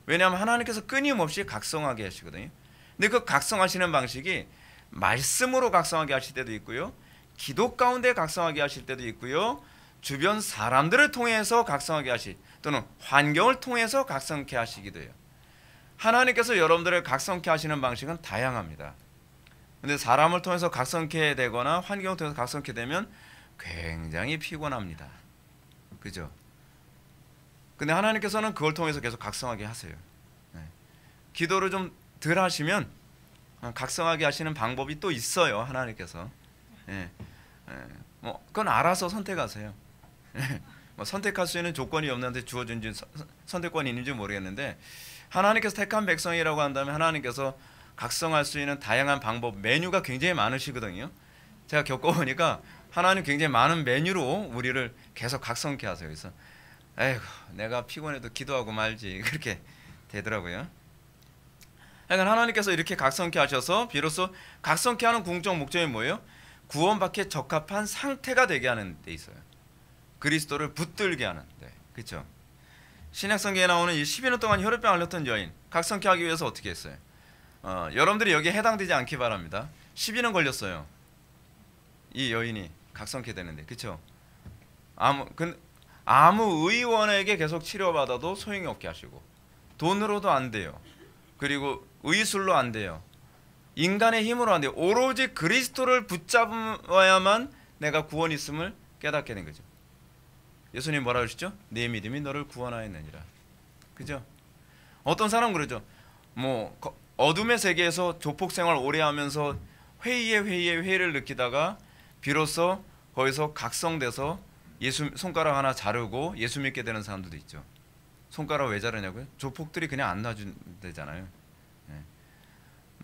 왜냐하면 하나님께서 끊임없이 각성하게 하시거든요. 근데 그 각성하시는 방식이 말씀으로 각성하게 하실 때도 있고요, 기도 가운데 각성하게 하실 때도 있고요, 주변 사람들을 통해서 각성하게 하시, 또는 환경을 통해서 각성케 하시기도 해요. 하나님께서 여러분들을 각성케 하시는 방식은 다양합니다. 근데 사람을 통해서 각성케 되거나 환경을 통해서 각성케 되면 굉장히 피곤합니다. 그죠? 근데 하나님께서는 그걸 통해서 계속 각성하게 하세요. 기도를 좀 덜 하시면 각성하게 하시는 방법이 또 있어요. 하나님께서. 뭐 그건 알아서 선택하세요. 뭐 선택할 수 있는 조건이 없는데 주어진 선택권이 있는지 모르겠는데 하나님께서 택한 백성이라고 한다면 하나님께서 각성할 수 있는 다양한 방법, 메뉴가 굉장히 많으시거든요. 제가 겪어보니까 하나님 굉장히 많은 메뉴로 우리를 계속 각성케 하세요. 그래서 에이구 내가 피곤해도 기도하고 말지 그렇게 되더라고요. 그러니까 하나님께서 이렇게 각성케 하셔서 비로소 각성케 하는 궁극적 목적이 뭐예요? 구원받기에 적합한 상태가 되게 하는 데 있어요. 그리스도를 붙들게 하는 데. 그렇죠? 신약성경에 나오는 이 12년 동안 혈액병 앓았던 여인 각성케 하기 위해서 어떻게 했어요? 여러분들이 여기에 해당되지 않기 바랍니다. 12년 걸렸어요. 이 여인이 각성케 되는데. 그렇죠? 아무 의원에게 계속 치료받아도 소용이 없게 하시고 돈으로도 안 돼요. 그리고 의술로 안 돼요. 인간의 힘으로 안 돼요. 오로지 그리스도를 붙잡아야만 내가 구원이 있음을 깨닫게 된 거죠. 예수님 뭐라 그러시죠? 네 믿음이 너를 구원하였느니라. 그죠? 어떤 사람은 그러죠. 뭐 어둠의 세계에서 조폭 생활 오래 하면서 회의를 느끼다가 비로소 거기서 각성돼서 예수 손가락 하나 자르고 예수 믿게 되는 사람들도 있죠. 손가락 왜 자르냐고요? 조폭들이 그냥 안 놔준대잖아요.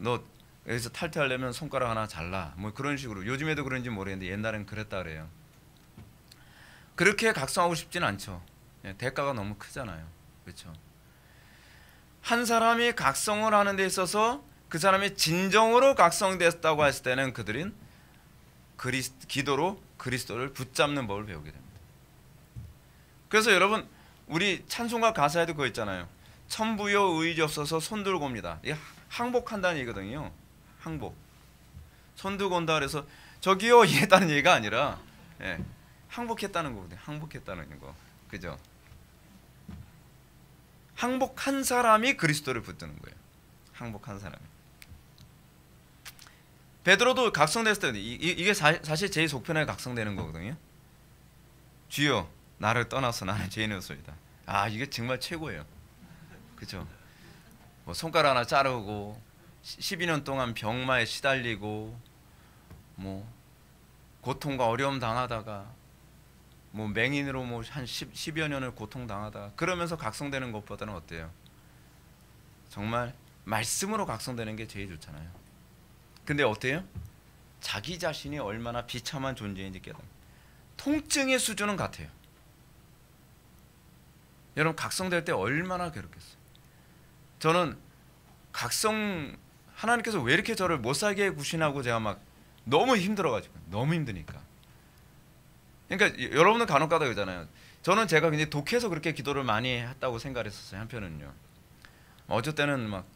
너 여기서 탈퇴하려면 손가락 하나 잘라. 뭐 그런 식으로. 요즘에도 그런지 모르겠는데 옛날엔 그랬다 그래요. 그렇게 각성하고 싶지는 않죠. 대가가 너무 크잖아요. 그렇죠? 한 사람이 각성을 하는 데 있어서 그 사람이 진정으로 각성됐다고 했을 때는 그들은 기도로 그리스도를 붙잡는 법을 배우게 됩니다. 그래서 여러분 우리 찬송가 가사에도 그거 있잖아요. 천부여 의지없어서 손들고 옵니다. 이게 항복한다는 얘기거든요. 항복. 손들고 온다 그래서 저기요 이랬다는 얘기가 아니라 항복했다는 거거든요. 항복했다는 거. 그죠? 항복한 사람이 그리스도를 붙드는 거예요. 항복한 사람이. 베드로도 각성됐을 때 이게 사실 제 속편에 각성되는 거거든요. 주여 나를 떠나서 나는 죄인이었소이다. 이게 정말 최고예요. 그렇죠? 뭐 손가락 하나 자르고 12년 동안 병마에 시달리고 뭐 고통과 어려움 당하다가 뭐 맹인으로 뭐 한 10여 년을 고통 당하다가 그러면서 각성되는 것보다는 어때요? 정말 말씀으로 각성되는 게 제일 좋잖아요. 근데 어때요? 자기 자신이 얼마나 비참한 존재인지 깨닫는 통증의 수준은 같아요. 여러분 각성될 때 얼마나 괴롭겠어요. 저는 하나님께서 왜 이렇게 저를 못 살게 구신하고 제가 막 너무 힘들어가지고 너무 힘드니까. 그러니까 여러분은 간혹가다 그러잖아요. 저는 제가 굉장히 독해서 그렇게 기도를 많이 했다고 생각했었어요. 한편은요. 어쩔 때는 막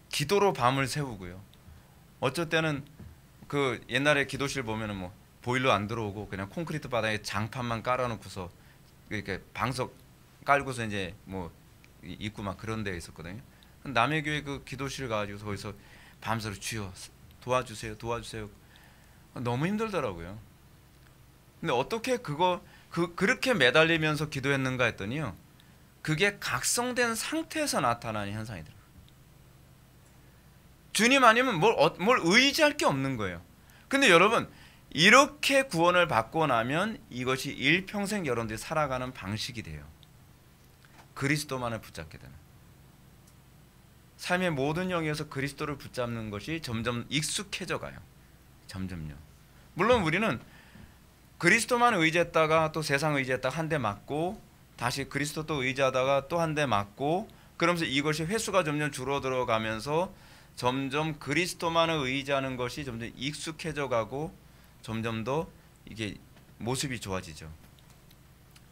기도로 밤을 새우고요. 어쩔 때는 그 옛날에 기도실 보면은 뭐 보일러 안 들어오고 그냥 콘크리트 바닥에 장판만 깔아놓고서 이렇게 방석 깔고서 이제 뭐 입고 막 그런 데 있었거든요. 남의 교회 그 기도실 가지고 거기서 밤새로 주여 도와주세요. 너무 힘들더라고요. 근데 어떻게 그렇게 매달리면서 기도했는가 했더니요. 그게 각성된 상태에서 나타나는 현상이더라고요. 주님 아니면 뭘 의지할 게 없는 거예요. 근데 여러분 이렇게 구원을 받고 나면 이것이 일평생 여러분들이 살아가는 방식이 돼요. 그리스도만을 붙잡게 되는. 삶의 모든 영역에서 그리스도를 붙잡는 것이 점점 익숙해져 가요. 점점요. 물론 우리는 그리스도만 의지했다가 또 세상 의지했다가 한 대 맞고 다시 그리스도 또 의지하다가 또 한 대 맞고 그러면서 이것이 횟수가 점점 줄어들어 가면서 점점 그리스도만을 의지하는 것이 점점 익숙해져 가고 점점 더 이게 모습이 좋아지죠.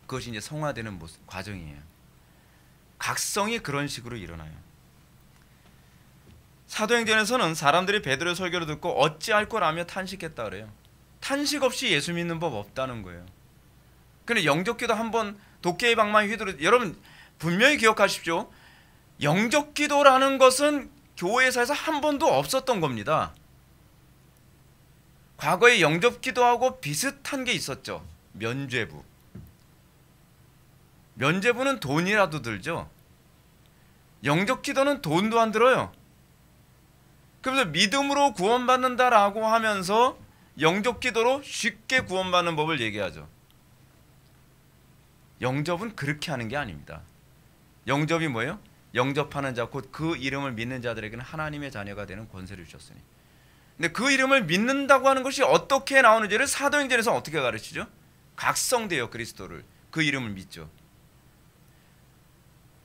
그것이 이제 성화되는 과정이에요. 각성이 그런 식으로 일어나요. 사도행전에서는 사람들이 베드로의 설교를 듣고 어찌할 거라며 탄식했다 그래요. 탄식 없이 예수 믿는 법 없다는 거예요. 근데 영접기도 한번 독개의 방망이 여러분 분명히 기억하십시오. 영접기도라는 것은 교회사에서 한 번도 없었던 겁니다. 과거에 영접기도하고 비슷한 게 있었죠. 면죄부. 면죄부는 돈이라도 들죠. 영접기도는 돈도 안 들어요. 그래서 믿음으로 구원받는다라고 하면서 영접기도로 쉽게 구원받는 법을 얘기하죠. 영접은 그렇게 하는 게 아닙니다. 영접이 뭐예요? 영접하는 자 곧 그 이름을 믿는 자들에게는 하나님의 자녀가 되는 권세를 주셨으니. 근데 그 이름을 믿는다고 하는 것이 어떻게 나오는지를 사도행전에서 어떻게 가르치죠? 각성되어 그리스도를, 그 이름을 믿죠.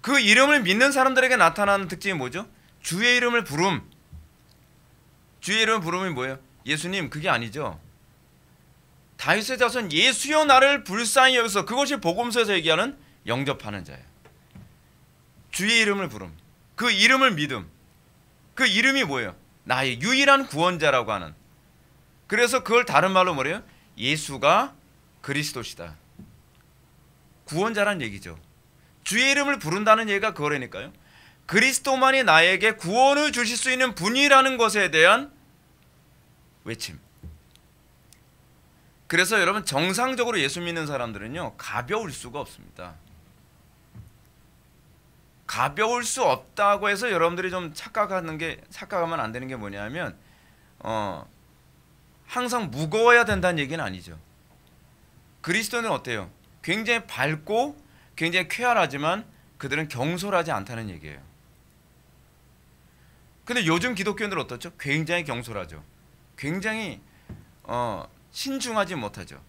그 이름을 믿는 사람들에게 나타나는 특징이 뭐죠? 주의 이름을 부름. 주의 이름을 부름이 뭐예요? 예수님, 그게 아니죠. 다윗의 자손 예수여 나를 불쌍히 여기서, 그것이 복음서에서 얘기하는 영접하는 자예요. 주의 이름을 부름, 그 이름을 믿음. 그 이름이 뭐예요? 나의 유일한 구원자라고 하는. 그래서 그걸 다른 말로 뭐래요? 예수가 그리스도시다. 구원자란 얘기죠. 주의 이름을 부른다는 얘기가 그거라니까요. 그리스도만이 나에게 구원을 주실 수 있는 분이라는 것에 대한 외침. 그래서 여러분, 정상적으로 예수 믿는 사람들은요, 가벼울 수가 없습니다. 가벼울 수 없다고 해서 여러분들이 좀 착각하면 안 되는 게 뭐냐면, 항상 무거워야 된다는 얘기는 아니죠. 그리스도는 어때요? 굉장히 밝고 굉장히 쾌활하지만 그들은 경솔하지 않다는 얘기예요. 근데 요즘 기독교인들 어떻죠? 굉장히 경솔하죠. 굉장히 신중하지 못하죠.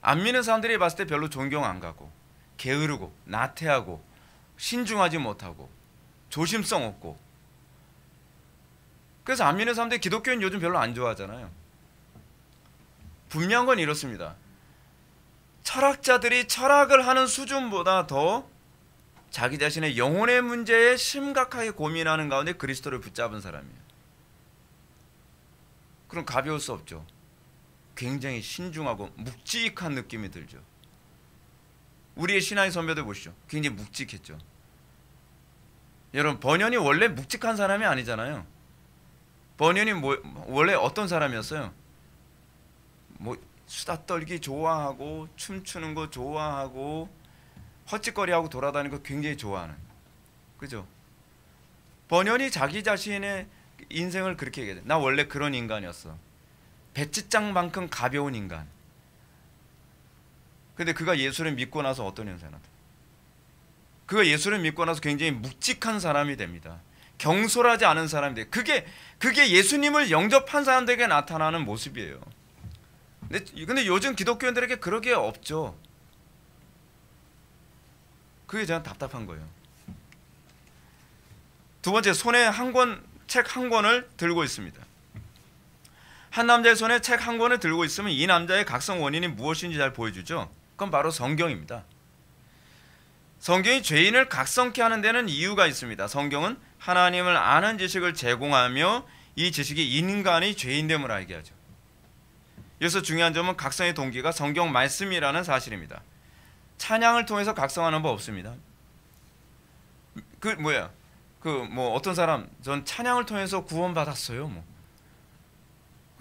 안 믿는 사람들이 봤을 때 별로 존경 안 가고, 게으르고 나태하고 신중하지 못하고 조심성 없고. 그래서 안 믿는 사람들이 기독교인 요즘 별로 안 좋아하잖아요. 분명한 건 이렇습니다. 철학자들이 철학을 하는 수준보다 더 자기 자신의 영혼의 문제에 심각하게 고민하는 가운데 그리스도를 붙잡은 사람이에요. 그럼 가벼울 수 없죠. 굉장히 신중하고 묵직한 느낌이 들죠. 우리의 신앙의 선배들 보시죠. 굉장히 묵직했죠. 여러분, 번연이 원래 묵직한 사람이 아니잖아요. 번연이 원래 어떤 사람이었어요? 수다 떨기 좋아하고 춤추는 거 좋아하고 헛짓거리하고 돌아다니는 거 굉장히 좋아하는, 그죠? 번연이 자기 자신의 인생을 그렇게 얘기해요. 나 원래 그런 인간이었어. 배지장만큼 가벼운 인간. 근데 그가 예수를 믿고 나서 어떤 현상이 나타나요? 그가 예수를 믿고 나서 굉장히 묵직한 사람이 됩니다. 경솔하지 않은 사람이 돼요. 그게 예수님을 영접한 사람들에게 나타나는 모습이에요. 근데 요즘 기독교인들에게 그런 게 없죠. 그게 저는 답답한 거예요. 두 번째, 손에 책 한 권을 들고 있습니다. 한 남자의 손에 책 한 권을 들고 있으면 이 남자의 각성 원인이 무엇인지 잘 보여주죠. 그건 바로 성경입니다. 성경이 죄인을 각성케 하는 데는 이유가 있습니다. 성경은 하나님을 아는 지식을 제공하며 이 지식이 인간의 죄인됨을 알게 하죠. 여기서 중요한 점은 각성의 동기가 성경 말씀이라는 사실입니다. 찬양을 통해서 각성하는 법 없습니다. 어떤 사람, 전 찬양을 통해서 구원받았어요.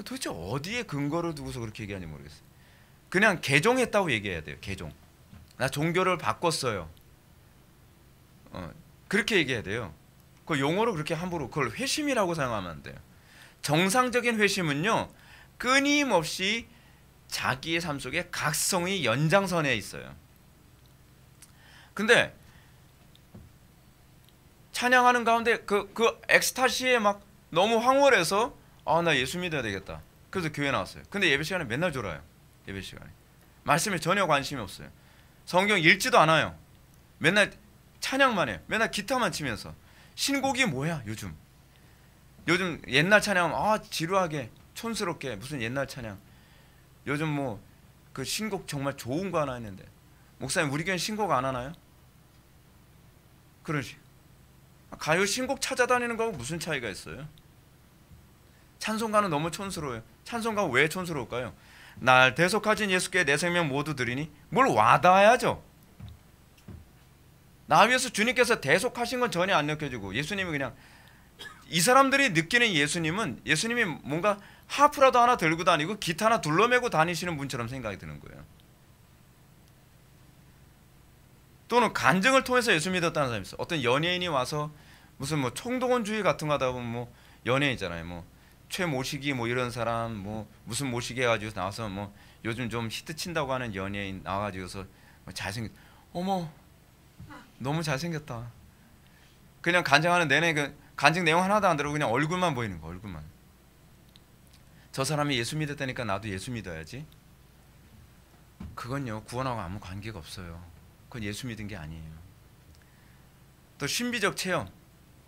도대체 어디에 근거를 두고서 그렇게 얘기하는지 모르겠어요. 그냥 개종했다고 얘기해야 돼요. 개종. 나 종교를 바꿨어요. 그렇게 얘기해야 돼요. 그 용어로 그렇게 함부로 그걸 회심이라고 생각하면 안 돼요. 정상적인 회심은요, 끊임없이 자기의 삶 속에 각성의 연장선에 있어요. 근데 찬양하는 가운데 그 엑스타시에 막 너무 황홀해서 나 예수 믿어야 되겠다. 그래서 교회 나왔어요. 근데 예배 시간에 맨날 졸아요. 예배 시간에 말씀에 전혀 관심이 없어요. 성경 읽지도 않아요. 맨날 찬양만 해요. 맨날 기타만 치면서. 신곡이 뭐야 요즘 옛날 찬양하면 지루하게 촌스럽게 무슨 옛날 찬양. 요즘 그 신곡 정말 좋은 거 하나 했는데, 목사님 우리 교회는 신곡 안 하나요? 그러지. 가요 신곡 찾아다니는 거하고 무슨 차이가 있어요? 찬송가는 너무 촌스러워요. 찬송가 왜 촌스러울까요? 날 대속하신 예수께 내 생명 모두 드리니, 뭘 와닿아야죠. 나 위해서 주님께서 대속하신 건 전혀 안 느껴지고, 예수님이 그냥, 이 사람들이 느끼는 예수님이 뭔가 하프라도 하나 들고 다니고 기타 하나 둘러매고 다니시는 분처럼 생각이 드는 거예요. 또는 간증을 통해서 예수 믿었다는 사람이 있어요. 어떤 연예인이 와서 무슨 총동원주의 같은 거 하다 보면 연예인 있잖아요. 최모시기 이런 사람 무슨 모시기 해가지고 나와서 요즘 좀 히트 친다고 하는 연예인 나와가지고서 어머 너무 잘생겼다. 그냥 간증하는 내내 그 간증 내용 하나도 안 들어오고 그냥 얼굴만 보이는 거, 얼굴만. 저 사람이 예수 믿었다니까 나도 예수 믿어야지. 그건요 구원하고 아무 관계가 없어요. 그건 예수 믿은 게 아니에요. 또 신비적 체험.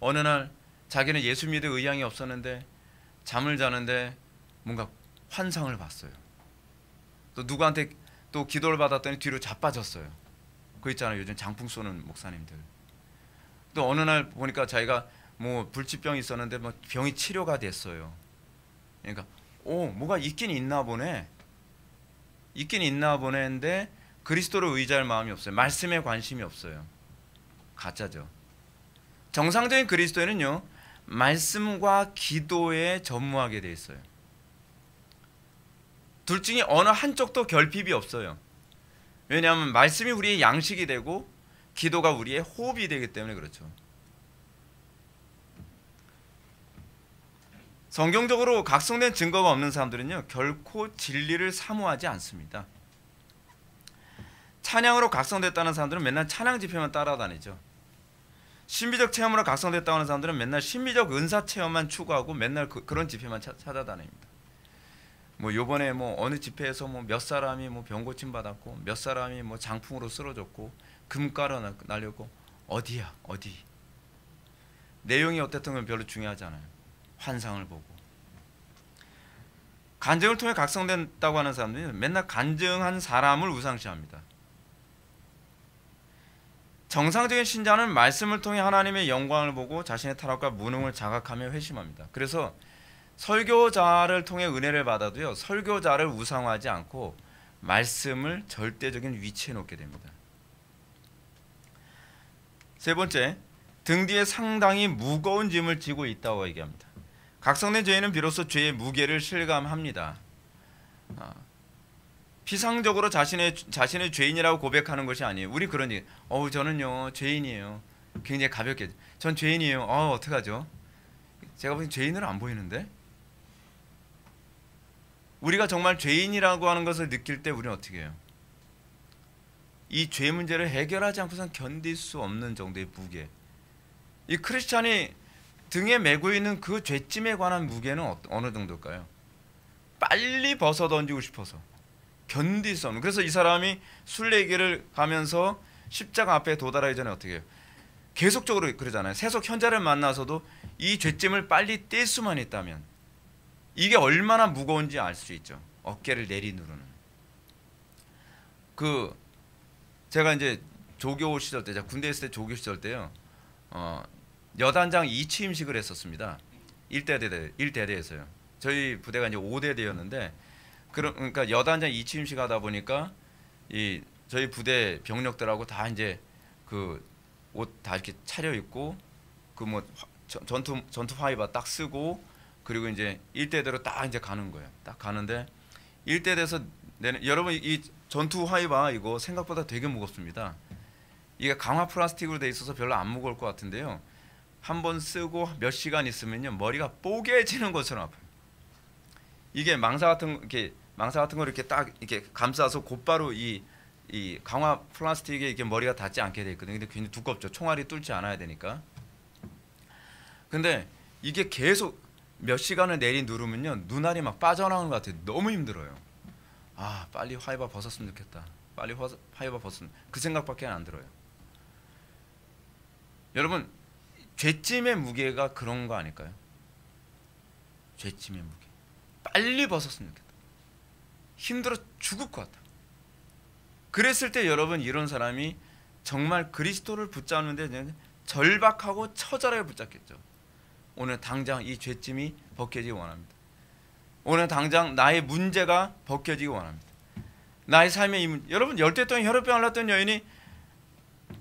어느 날 자기는 예수 믿을 의향이 없었는데 잠을 자는데 뭔가 환상을 봤어요. 또 누구한테 또 기도를 받았더니 뒤로 자빠졌어요. 그거 있잖아요, 요즘 장풍 쏘는 목사님들. 또 어느 날 보니까 자기가 뭐 불치병이 있었는데 뭐 병이 치료가 됐어요. 그러니까 뭐가 있긴 있나 보네. 있긴 있나 보네인데 그리스도를 의지할 마음이 없어요. 말씀에 관심이 없어요. 가짜죠. 정상적인 그리스도인은요 말씀과 기도에 전무하게 돼 있어요. 둘 중에 어느 한쪽도 결핍이 없어요. 왜냐하면 말씀이 우리의 양식이 되고 기도가 우리의 호흡이 되기 때문에 그렇죠. 성경적으로 각성된 증거가 없는 사람들은요 결코 진리를 사모하지 않습니다. 찬양으로 각성됐다는 사람들은 맨날 찬양 집회만 따라다니죠. 신비적 체험으로 각성됐다고 하는 사람들은 맨날 신비적 은사 체험만 추구하고 맨날 그런 집회만 찾아다닙니다. 뭐 요번에 뭐 어느 집회에서 뭐 몇 사람이 뭐 병 고침 받았고 몇 사람이 뭐 장풍으로 쓰러졌고 금가루 날렸고 어디야 어디. 내용이 어땠든 별로 중요하지 않아요. 환상을 보고. 간증을 통해 각성된다고 하는 사람들은 맨날 간증한 사람을 우상시합니다. 정상적인 신자는 말씀을 통해 하나님의 영광을 보고 자신의 타락과 무능을 자각하며 회심합니다. 그래서 설교자를 통해 은혜를 받아도요 설교자를 우상화하지 않고 말씀을 절대적인 위치에 놓게 됩니다. 세 번째, 등 뒤에 상당히 무거운 짐을 지고 있다고 얘기합니다. 각성된 죄인은 비로소 죄의 무게를 실감합니다. 피상적으로 자신의 죄인이라고 고백하는 것이 아니에요. 우리 그런 얘기, 저는요 죄인이에요. 굉장히 가볍게, 전 죄인이에요. 어떡하죠? 제가 보기엔 죄인으로 안 보이는데? 우리가 정말 죄인이라고 하는 것을 느낄 때 우리는 어떻게 해요? 이 죄 문제를 해결하지 않고선 견딜 수 없는 정도의 무게. 이 크리스찬이 등에 메고 있는 그 죄짐에 관한 무게는 어느 정도일까요? 빨리 벗어 던지고 싶어서 견딜 수 없는. 그래서 이 사람이 순례길을 가면서 십자가 앞에 도달하기 전에 어떻게 해요? 계속적으로 그러잖아요. 세속 현자를 만나서도 이 죄짐을 빨리 뗄 수만 있다면 이게 얼마나 무거운지 알 수 있죠. 어깨를 내리누르는. 제가 이제 조교 시절 때, 제가 군대 있을 때 조교 시절 때요, 여단장 이취임식을 했었습니다. 1대대에서요. 저희 부대가 이제 5대대였는데, 그러니까 여단장 이취임식 하다 보니까 저희 부대 병력들하고 다 이제 그 옷 다 이렇게 차려 입고 그 뭐 전투 화이바 딱 쓰고 그리고 이제 1대대로 딱 이제 가는 거예요. 딱 가는데 1대대에서 여러분 이 전투 화이바 이거 생각보다 되게 무겁습니다. 이게 강화 플라스틱으로 돼 있어서 별로 안 무거울 것 같은데요. 한번 쓰고 몇 시간 있으면요 머리가 뽀개지는 것처럼 아파요. 이게 망사 같은 거 이렇게 딱 이렇게 감싸서 곧바로 이 강화 플라스틱에 이렇게 머리가 닿지 않게 돼 있거든요. 근데 굉장히 두껍죠. 총알이 뚫지 않아야 되니까. 근데 이게 계속 몇 시간을 누르면요 눈알이 막 빠져나오는 것 같아요. 너무 힘들어요. 빨리 화이바 벗었으면 좋겠다. 빨리 화이바 벗으면 그 생각밖에 안 들어요. 여러분 죄짐의 무게가 그런 거 아닐까요? 죄짐의 무게. 빨리 벗었으면 좋겠다. 힘들어 죽을 것 같다. 그랬을 때 여러분 이런 사람이 정말 그리스도를 붙잡는데 절박하고 처절하게 붙잡겠죠. 오늘 당장 이 죄짐이 벗겨지기 원합니다. 오늘 당장 나의 문제가 벗겨지기 원합니다. 나의 삶의 여러분 열대 동안 혈루병 앓았던 여인이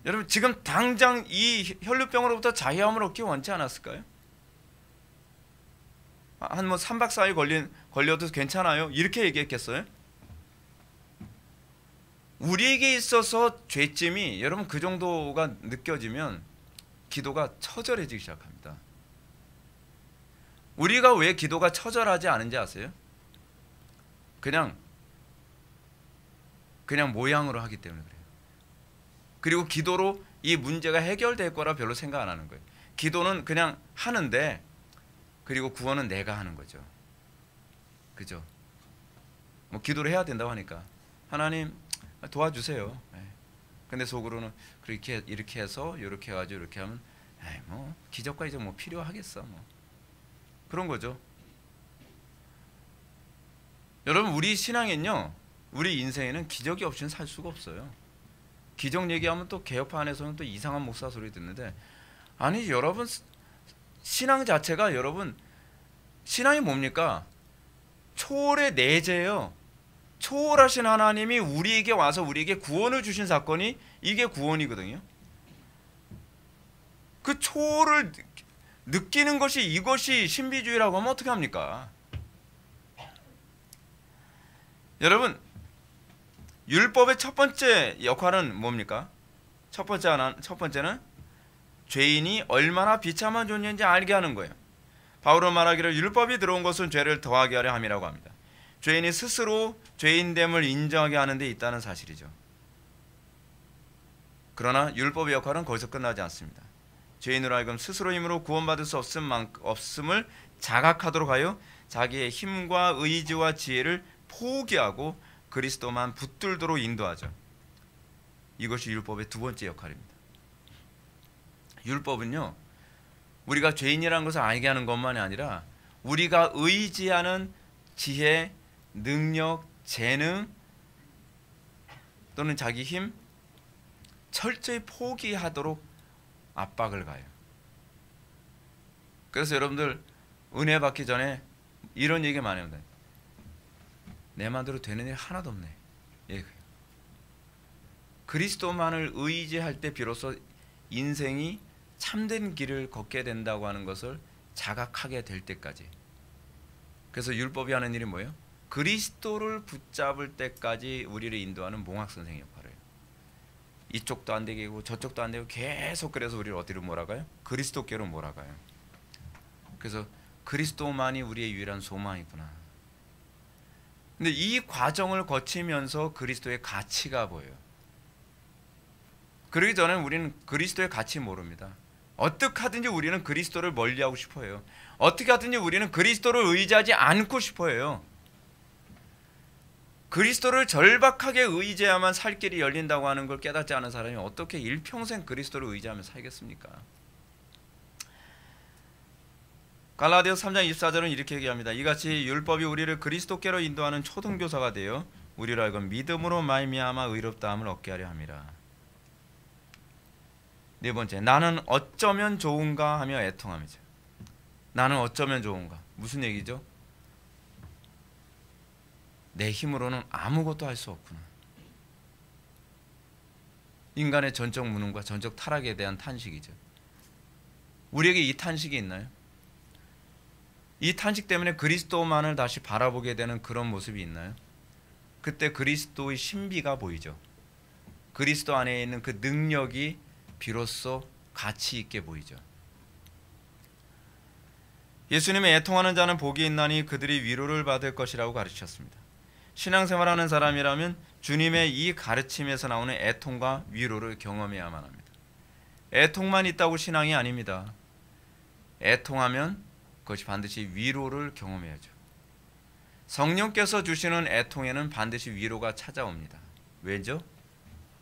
여러분 지금 당장 이 혈루병으로부터 자유함을 얻기 원치 않았을까요? 한 3박 4일 걸려도 괜찮아요? 이렇게 얘기했겠어요? 우리에게 있어서 죄짐이 여러분 그 정도가 느껴지면 기도가 처절해지기 시작합니다. 우리가 왜 기도가 처절하지 않은지 아세요? 그냥 모양으로 하기 때문에 그래요. 그리고 기도로 이 문제가 해결될 거라 별로 생각 안 하는 거예요. 기도는 그냥 하는데, 그리고 구원은 내가 하는 거죠. 그죠? 뭐 기도를 해야 된다고 하니까 하나님 도와주세요. 근데 속으로는 그렇게 이렇게 해서 이렇게 해가지고 이렇게 하면 뭐 기적과 이제 뭐 필요하겠어 뭐 그런 거죠. 여러분, 우리 신앙엔요, 우리 인생에는 기적이 없이는 살 수가 없어요. 기적 얘기하면 또 개혁파 안에서는 또 이상한 목사 소리 듣는데, 아니 여러분, 신앙 자체가, 여러분 신앙이 뭡니까? 초월의 내재예요. 초월하신 하나님이 우리에게 와서 우리에게 구원을 주신 사건이, 이게 구원이거든요. 그 초월을 느끼는 것이, 이것이 신비주의라고 하면 어떻게 합니까? 여러분, 율법의 첫 번째 역할은 뭡니까? 첫 번째는 죄인이 얼마나 비참한 존재인지 알게 하는 거예요. 바울은 말하기를 율법이 들어온 것은 죄를 더하게 하려 함이라고 합니다. 죄인이 스스로 죄인됨을 인정하게 하는 데 있다는 사실이죠. 그러나 율법의 역할은 거기서 끝나지 않습니다. 죄인으로 하여금 스스로 힘으로 구원받을 수 없음을 자각하도록 하여 자기의 힘과 의지와 지혜를 포기하고 그리스도만 붙들도록 인도하죠. 이것이 율법의 두 번째 역할입니다. 율법은요, 우리가 죄인이라는 것을 알게 하는 것만이 아니라 우리가 의지하는 지혜, 능력, 재능 또는 자기 힘 철저히 포기하도록 압박을 가요. 그래서 여러분들 은혜 받기 전에 이런 얘기 많이 합니다. 내 마음대로 되는 일 하나도 없네. 예. 그리스도만을 의지할 때 비로소 인생이 참된 길을 걷게 된다고 하는 것을 자각하게 될 때까지. 그래서 율법이 하는 일이 뭐예요? 그리스도를 붙잡을 때까지 우리를 인도하는 몽학 선생 역할을 해요. 이쪽도 안 되고 저쪽도 안 되고 계속, 그래서 우리를 어디로 몰아가요? 그리스도께로 몰아가요. 그래서 그리스도만이 우리의 유일한 소망이구나. 근데 이 과정을 거치면서 그리스도의 가치가 보여요. 그러기 전에 우리는 그리스도의 가치 모릅니다. 어떻게 하든지 우리는 그리스도를 멀리하고 싶어요. 어떻게 하든지 우리는 그리스도를 의지하지 않고 싶어요. 그리스도를 절박하게 의지해야만 살 길이 열린다고 하는 걸 깨닫지 않은 사람이 어떻게 일평생 그리스도를 의지하며 살겠습니까? 갈라디아서 3장 24절은 이렇게 얘기합니다. 이같이 율법이 우리를 그리스도께로 인도하는 초등교사가 되어 우리로 하여금 믿음으로 말미암아 의롭다함을 얻게 하려 함이라. 네 번째, 나는 어쩌면 좋은가 하며 애통함이죠. 나는 어쩌면 좋은가. 무슨 얘기죠? 내 힘으로는 아무것도 할 수 없구나. 인간의 전적 무능과 전적 타락에 대한 탄식이죠. 우리에게 이 탄식이 있나요? 이 탄식 때문에 그리스도만을 다시 바라보게 되는 그런 모습이 있나요? 그때 그리스도의 신비가 보이죠. 그리스도 안에 있는 그 능력이 비로소 가치 있게 보이죠. 예수님의 애통하는 자는 복이 있나니 그들이 위로를 받을 것이라고 가르치셨습니다. 신앙생활하는 사람이라면 주님의 이 가르침에서 나오는 애통과 위로를 경험해야만 합니다. 애통만 있다고 신앙이 아닙니다. 애통하면 그것이 반드시 위로를 경험해야죠. 성령께서 주시는 애통에는 반드시 위로가 찾아옵니다. 왜죠?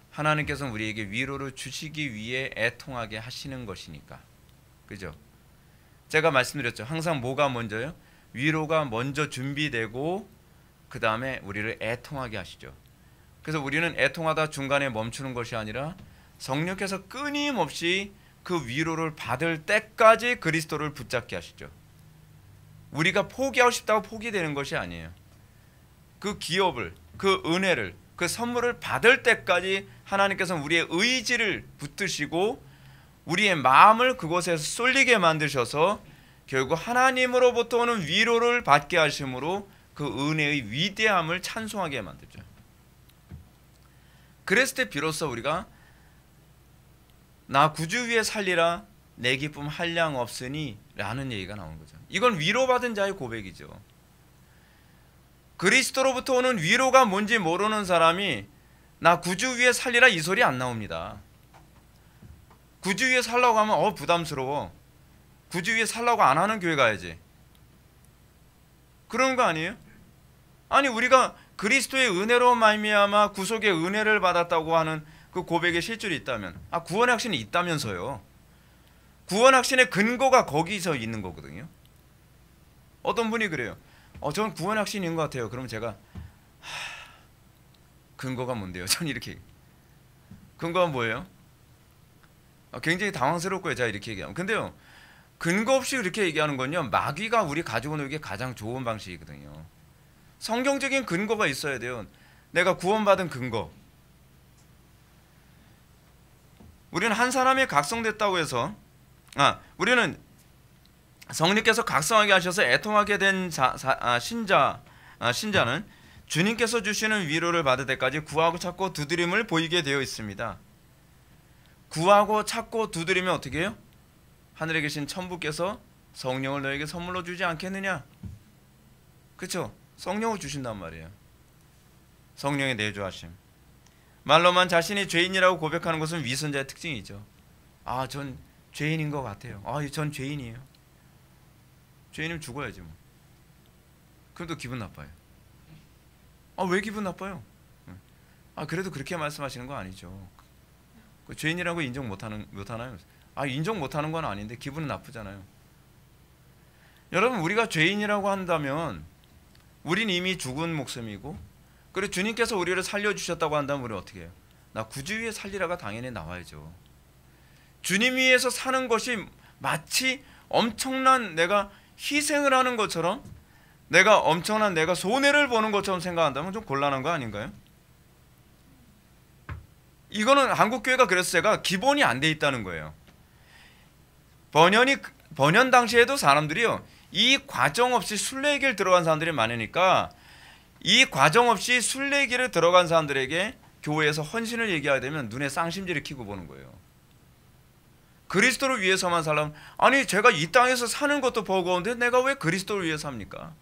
하나님께서는 우리에게 위로를 주시기 위해 애통하게 하시는 것이니까. 그죠? 제가 말씀드렸죠. 항상 뭐가 먼저요? 위로가 먼저 준비되고 그 다음에 우리를 애통하게 하시죠. 그래서 우리는 애통하다 중간에 멈추는 것이 아니라 성령께서 끊임없이 그 위로를 받을 때까지 그리스도를 붙잡게 하시죠. 우리가 포기하고 싶다고 포기되는 것이 아니에요. 그 기업을, 그 은혜를, 그 선물을 받을 때까지 하나님께서는 우리의 의지를 붙드시고 우리의 마음을 그곳에서 쏠리게 만드셔서 결국 하나님으로부터 오는 위로를 받게 하심으로 그 은혜의 위대함을 찬송하게 만들죠. 그랬을 때 비로소 우리가 나 구주 위에 살리라 내 기쁨 한량 없으니 라는 얘기가 나오는 거죠. 이건 위로받은 자의 고백이죠. 그리스도로부터 오는 위로가 뭔지 모르는 사람이 나 구주 위에 살리라 이 소리 안 나옵니다. 구주 위에 살라고 하면 부담스러워. 구주 위에 살라고 안 하는 교회 가야지. 그런 거 아니에요? 아니 우리가 그리스도의 은혜로 말미암아 구속의 은혜를 받았다고 하는 그 고백의 실줄이 있다면, 구원의 확신이 있다면서요. 구원 확신의 근거가 거기서 있는 거거든요. 어떤 분이 그래요. 저는 구원 확신이 있는 것 같아요. 그럼 제가 근거가 뭔데요? 저는 이렇게, 근거가 뭐예요? 굉장히 당황스럽고요. 제가 이렇게 얘기하면. 근데요, 근거 없이 그렇게 얘기하는 건요, 마귀가 우리 가지고 놀기에 가장 좋은 방식이거든요. 성경적인 근거가 있어야 돼요. 내가 구원받은 근거. 우리는 한 사람이 각성됐다고 해서, 우리는 성령께서 각성하게 하셔서 애통하게 된 신자는 주님께서 주시는 위로를 받을 때까지 구하고 찾고 두드림을 보이게 되어 있습니다. 구하고 찾고 두드리면 어떻게 해요? 하늘에 계신 천부께서 성령을 너에게 선물로 주지 않겠느냐? 그렇죠? 성령을 주신단 말이에요. 성령의 내주하심. 말로만 자신이 죄인이라고 고백하는 것은 위선자의 특징이죠. 전 죄인인 것 같아요. 전 죄인이에요. 죄인이면 죽어야지 뭐. 그래도 기분 나빠요. 왜 기분 나빠요? 그래도 그렇게 말씀하시는 거 아니죠. 죄인이라고 인정 못하나요? 인정 못하는 건 아닌데 기분은 나쁘잖아요. 여러분, 우리가 죄인이라고 한다면 우린 이미 죽은 목숨이고, 그리고 주님께서 우리를 살려주셨다고 한다면 우리는 어떻게 해요? 나 구주 위에 살리라가 당연히 나와야죠. 주님 위에서 사는 것이 마치 엄청난 내가 희생을 하는 것처럼, 내가 엄청난 내가 손해를 보는 것처럼 생각한다면 좀 곤란한 거 아닌가요? 이거는 한국교회가 그래서 제가 기본이 안 돼 있다는 거예요. 번연 당시에도 사람들이요, 이 과정 없이 순례길 들어간 사람들이 많으니까 이 과정 없이 순례길을 들어간 사람들에게 교회에서 헌신을 얘기하게 되면 눈에 쌍심지를 켜고 보는 거예요. 그리스도를 위해서만 살려면, 제가 이 땅에서 사는 것도 버거운데 내가 왜 그리스도를 위해 삽니까?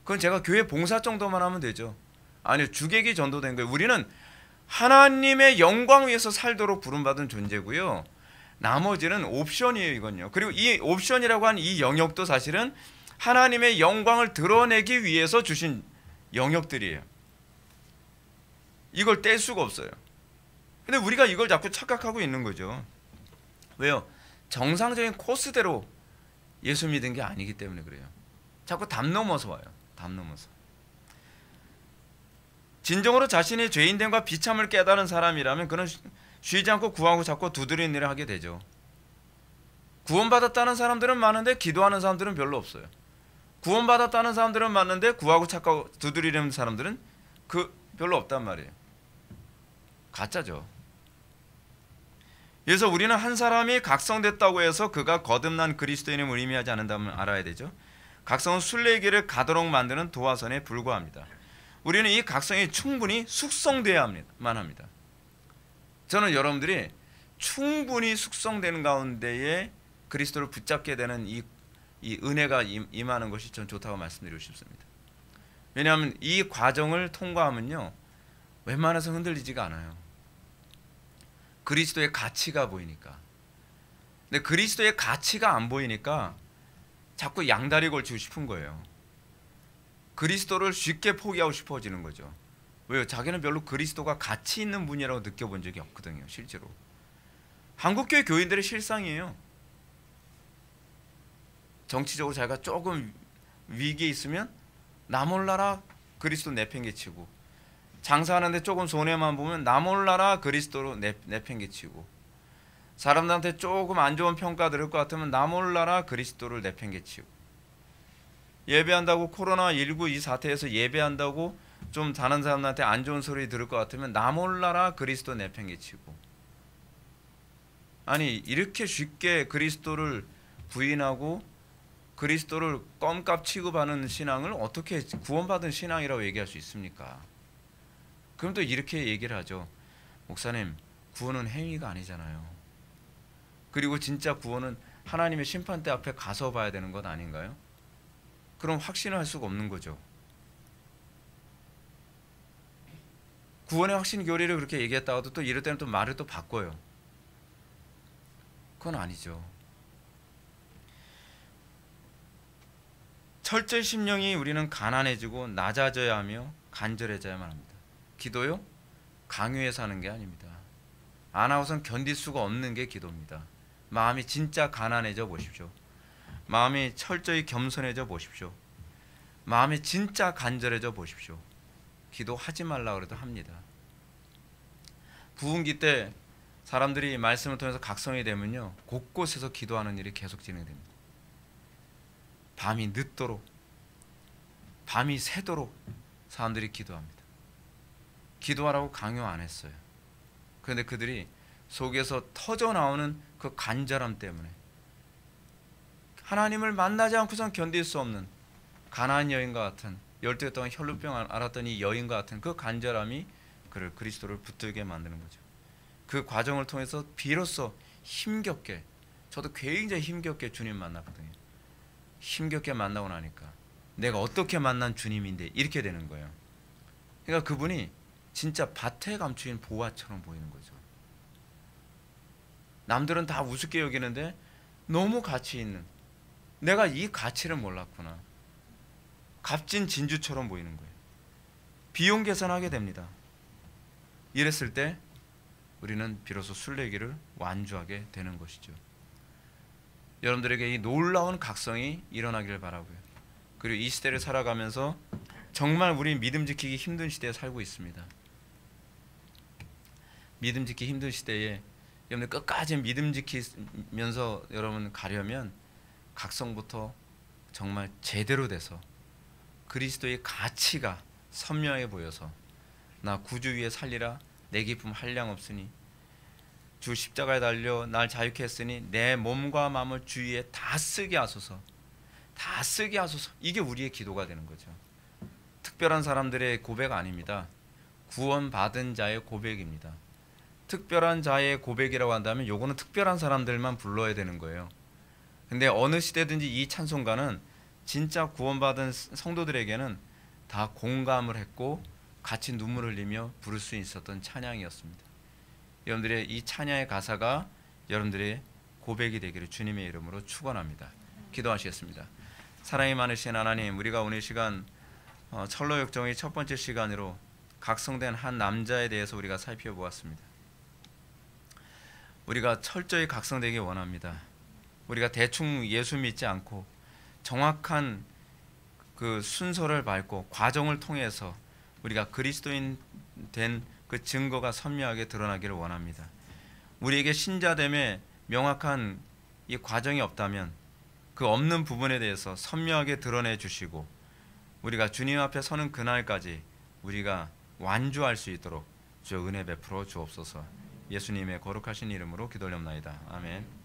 그건 제가 교회 봉사 정도만 하면 되죠. 주객이 전도된 거예요. 우리는 하나님의 영광 위해서 살도록 부름받은 존재고요. 나머지는 옵션이에요, 이건요. 그리고 이 옵션이라고 하는 이 영역도 사실은 하나님의 영광을 드러내기 위해서 주신 영역들이에요. 이걸 뗄 수가 없어요. 근데 우리가 이걸 자꾸 착각하고 있는 거죠. 왜요? 정상적인 코스대로 예수 믿은 게 아니기 때문에 그래요. 자꾸 담 넘어서 와요. 담 넘어서. 진정으로 자신의 죄인됨과 비참을 깨달은 사람이라면 그는 쉬지 않고 구하고 찾고 두드리는 일을 하게 되죠. 구원받았다는 사람들은 많은데 기도하는 사람들은 별로 없어요. 구원받았다는 사람들은 많은데 구하고 찾고 두드리는 사람들은 별로 없단 말이에요. 가짜죠. 그래서 우리는 한 사람이 각성됐다고 해서 그가 거듭난 그리스도인임을 의미하지 않는다면 알아야 되죠. 각성은 순례길을 가도록 만드는 도화선에 불과합니다. 우리는 이 각성이 충분히 숙성돼야만 합니다. 저는 여러분들이 충분히 숙성되는 가운데에 그리스도를 붙잡게 되는 이 은혜가 임하는 것이 전 좋다고 말씀드리고 싶습니다. 왜냐하면 이 과정을 통과하면요, 웬만해서 흔들리지가 않아요. 그리스도의 가치가 보이니까. 근데 그리스도의 가치가 안 보이니까 자꾸 양다리 걸치고 싶은 거예요. 그리스도를 쉽게 포기하고 싶어지는 거죠. 왜요? 자기는 별로 그리스도가 가치 있는 분이라고 느껴본 적이 없거든요. 실제로 한국교회 교인들의 실상이에요. 정치적으로 자기가 조금 위기에 있으면 나 몰라라 그리스도 내팽개치고, 장사하는데 조금 손해만 보면 나 몰라라 그리스도로 내팽개치고, 사람들한테 조금 안 좋은 평가 들을 것 같으면 나 몰라라 그리스도를 내팽개치고, 예배한다고 코로나19 이 사태에서 예배한다고 좀 다른 사람들한테 안 좋은 소리 들을 것 같으면 나 몰라라 그리스도 내팽개치고. 이렇게 쉽게 그리스도를 부인하고 그리스도를 껌값 취급하는 신앙을 어떻게 구원받은 신앙이라고 얘기할 수 있습니까? 그럼 또 이렇게 얘기를 하죠. 목사님, 구원은 행위가 아니잖아요. 그리고 진짜 구원은 하나님의 심판대 앞에 가서 봐야 되는 것 아닌가요? 그럼 확신을 할 수가 없는 거죠. 구원의 확신 교리를 그렇게 얘기했다가도 또 이럴 때는 또 말을 또 바꿔요. 그건 아니죠. 철저히 심령이 우리는 가난해지고 낮아져야 하며 간절해져야만 합니다. 기도요? 강요해서 하는 게 아닙니다. 안 하고선 견딜 수가 없는 게 기도입니다. 마음이 진짜 가난해져 보십시오. 마음이 철저히 겸손해져 보십시오. 마음이 진짜 간절해져 보십시오. 기도하지 말라 그래도 합니다. 부흥기 때 사람들이 말씀을 통해서 각성이 되면요, 곳곳에서 기도하는 일이 계속 진행됩니다. 밤이 늦도록, 밤이 새도록 사람들이 기도합니다. 기도하라고 강요 안 했어요. 그런데 그들이 속에서 터져 나오는 그 간절함 때문에 하나님을 만나지 않고선 견딜 수 없는 가나안 여인과 같은 12해 동안 혈루병 앓았던 이 여인과 같은 그 간절함이 그를 그리스도를 붙들게 만드는 거죠. 그 과정을 통해서 비로소 힘겹게, 저도 굉장히 힘겹게 주님 만났거든요. 힘겹게 만나고 나니까 내가 어떻게 만난 주님인데 이렇게 되는 거예요. 그러니까 그분이 진짜 밭에 감추인 보화처럼 보이는 거죠. 남들은 다 우습게 여기는데 너무 가치 있는, 내가 이 가치를 몰랐구나, 값진 진주처럼 보이는 거예요. 비용 계산하게 됩니다. 이랬을 때 우리는 비로소 순례길을 완주하게 되는 것이죠. 여러분들에게 이 놀라운 각성이 일어나기를 바라고요. 그리고 이 시대를 살아가면서 정말 우리 믿음 지키기 힘든 시대에 살고 있습니다. 믿음 지키기 힘든 시대에 여러분들 끝까지 믿음 지키면서 여러분 가려면 각성부터 정말 제대로 돼서 그리스도의 가치가 선명하게 보여서 나 구주 위에 살리라, 내 기쁨 한량 없으니 주 십자가에 달려 날 자유케 했으니 내 몸과 마음을 주 위에 다 쓰게 하소서, 다 쓰게 하소서. 이게 우리의 기도가 되는 거죠. 특별한 사람들의 고백 아닙니다. 구원받은 자의 고백입니다. 특별한 자의 고백이라고 한다면 요거는 특별한 사람들만 불러야 되는 거예요. 근데 어느 시대든지 이 찬송가는 진짜 구원받은 성도들에게는 다 공감을 했고 같이 눈물을 흘리며 부를 수 있었던 찬양이었습니다. 여러분들의 이 찬양의 가사가 여러분들의 고백이 되기를 주님의 이름으로 축원합니다. 기도하시겠습니다. 사랑이 많으신 하나님, 우리가 오늘 시간 철로역정의 첫 번째 시간으로 각성된 한 남자에 대해서 우리가 살펴보았습니다. 우리가 철저히 각성되기 원합니다. 우리가 대충 예수 믿지 않고 정확한 그 순서를 밟고 과정을 통해서 우리가 그리스도인 된 그 증거가 선명하게 드러나기를 원합니다. 우리에게 신자됨에 명확한 이 과정이 없다면 그 없는 부분에 대해서 선명하게 드러내 주시고 우리가 주님 앞에 서는 그날까지 우리가 완주할 수 있도록 주 은혜 베풀어 주옵소서. 예수님의 거룩하신 이름으로 기도올옵나이다. 아멘.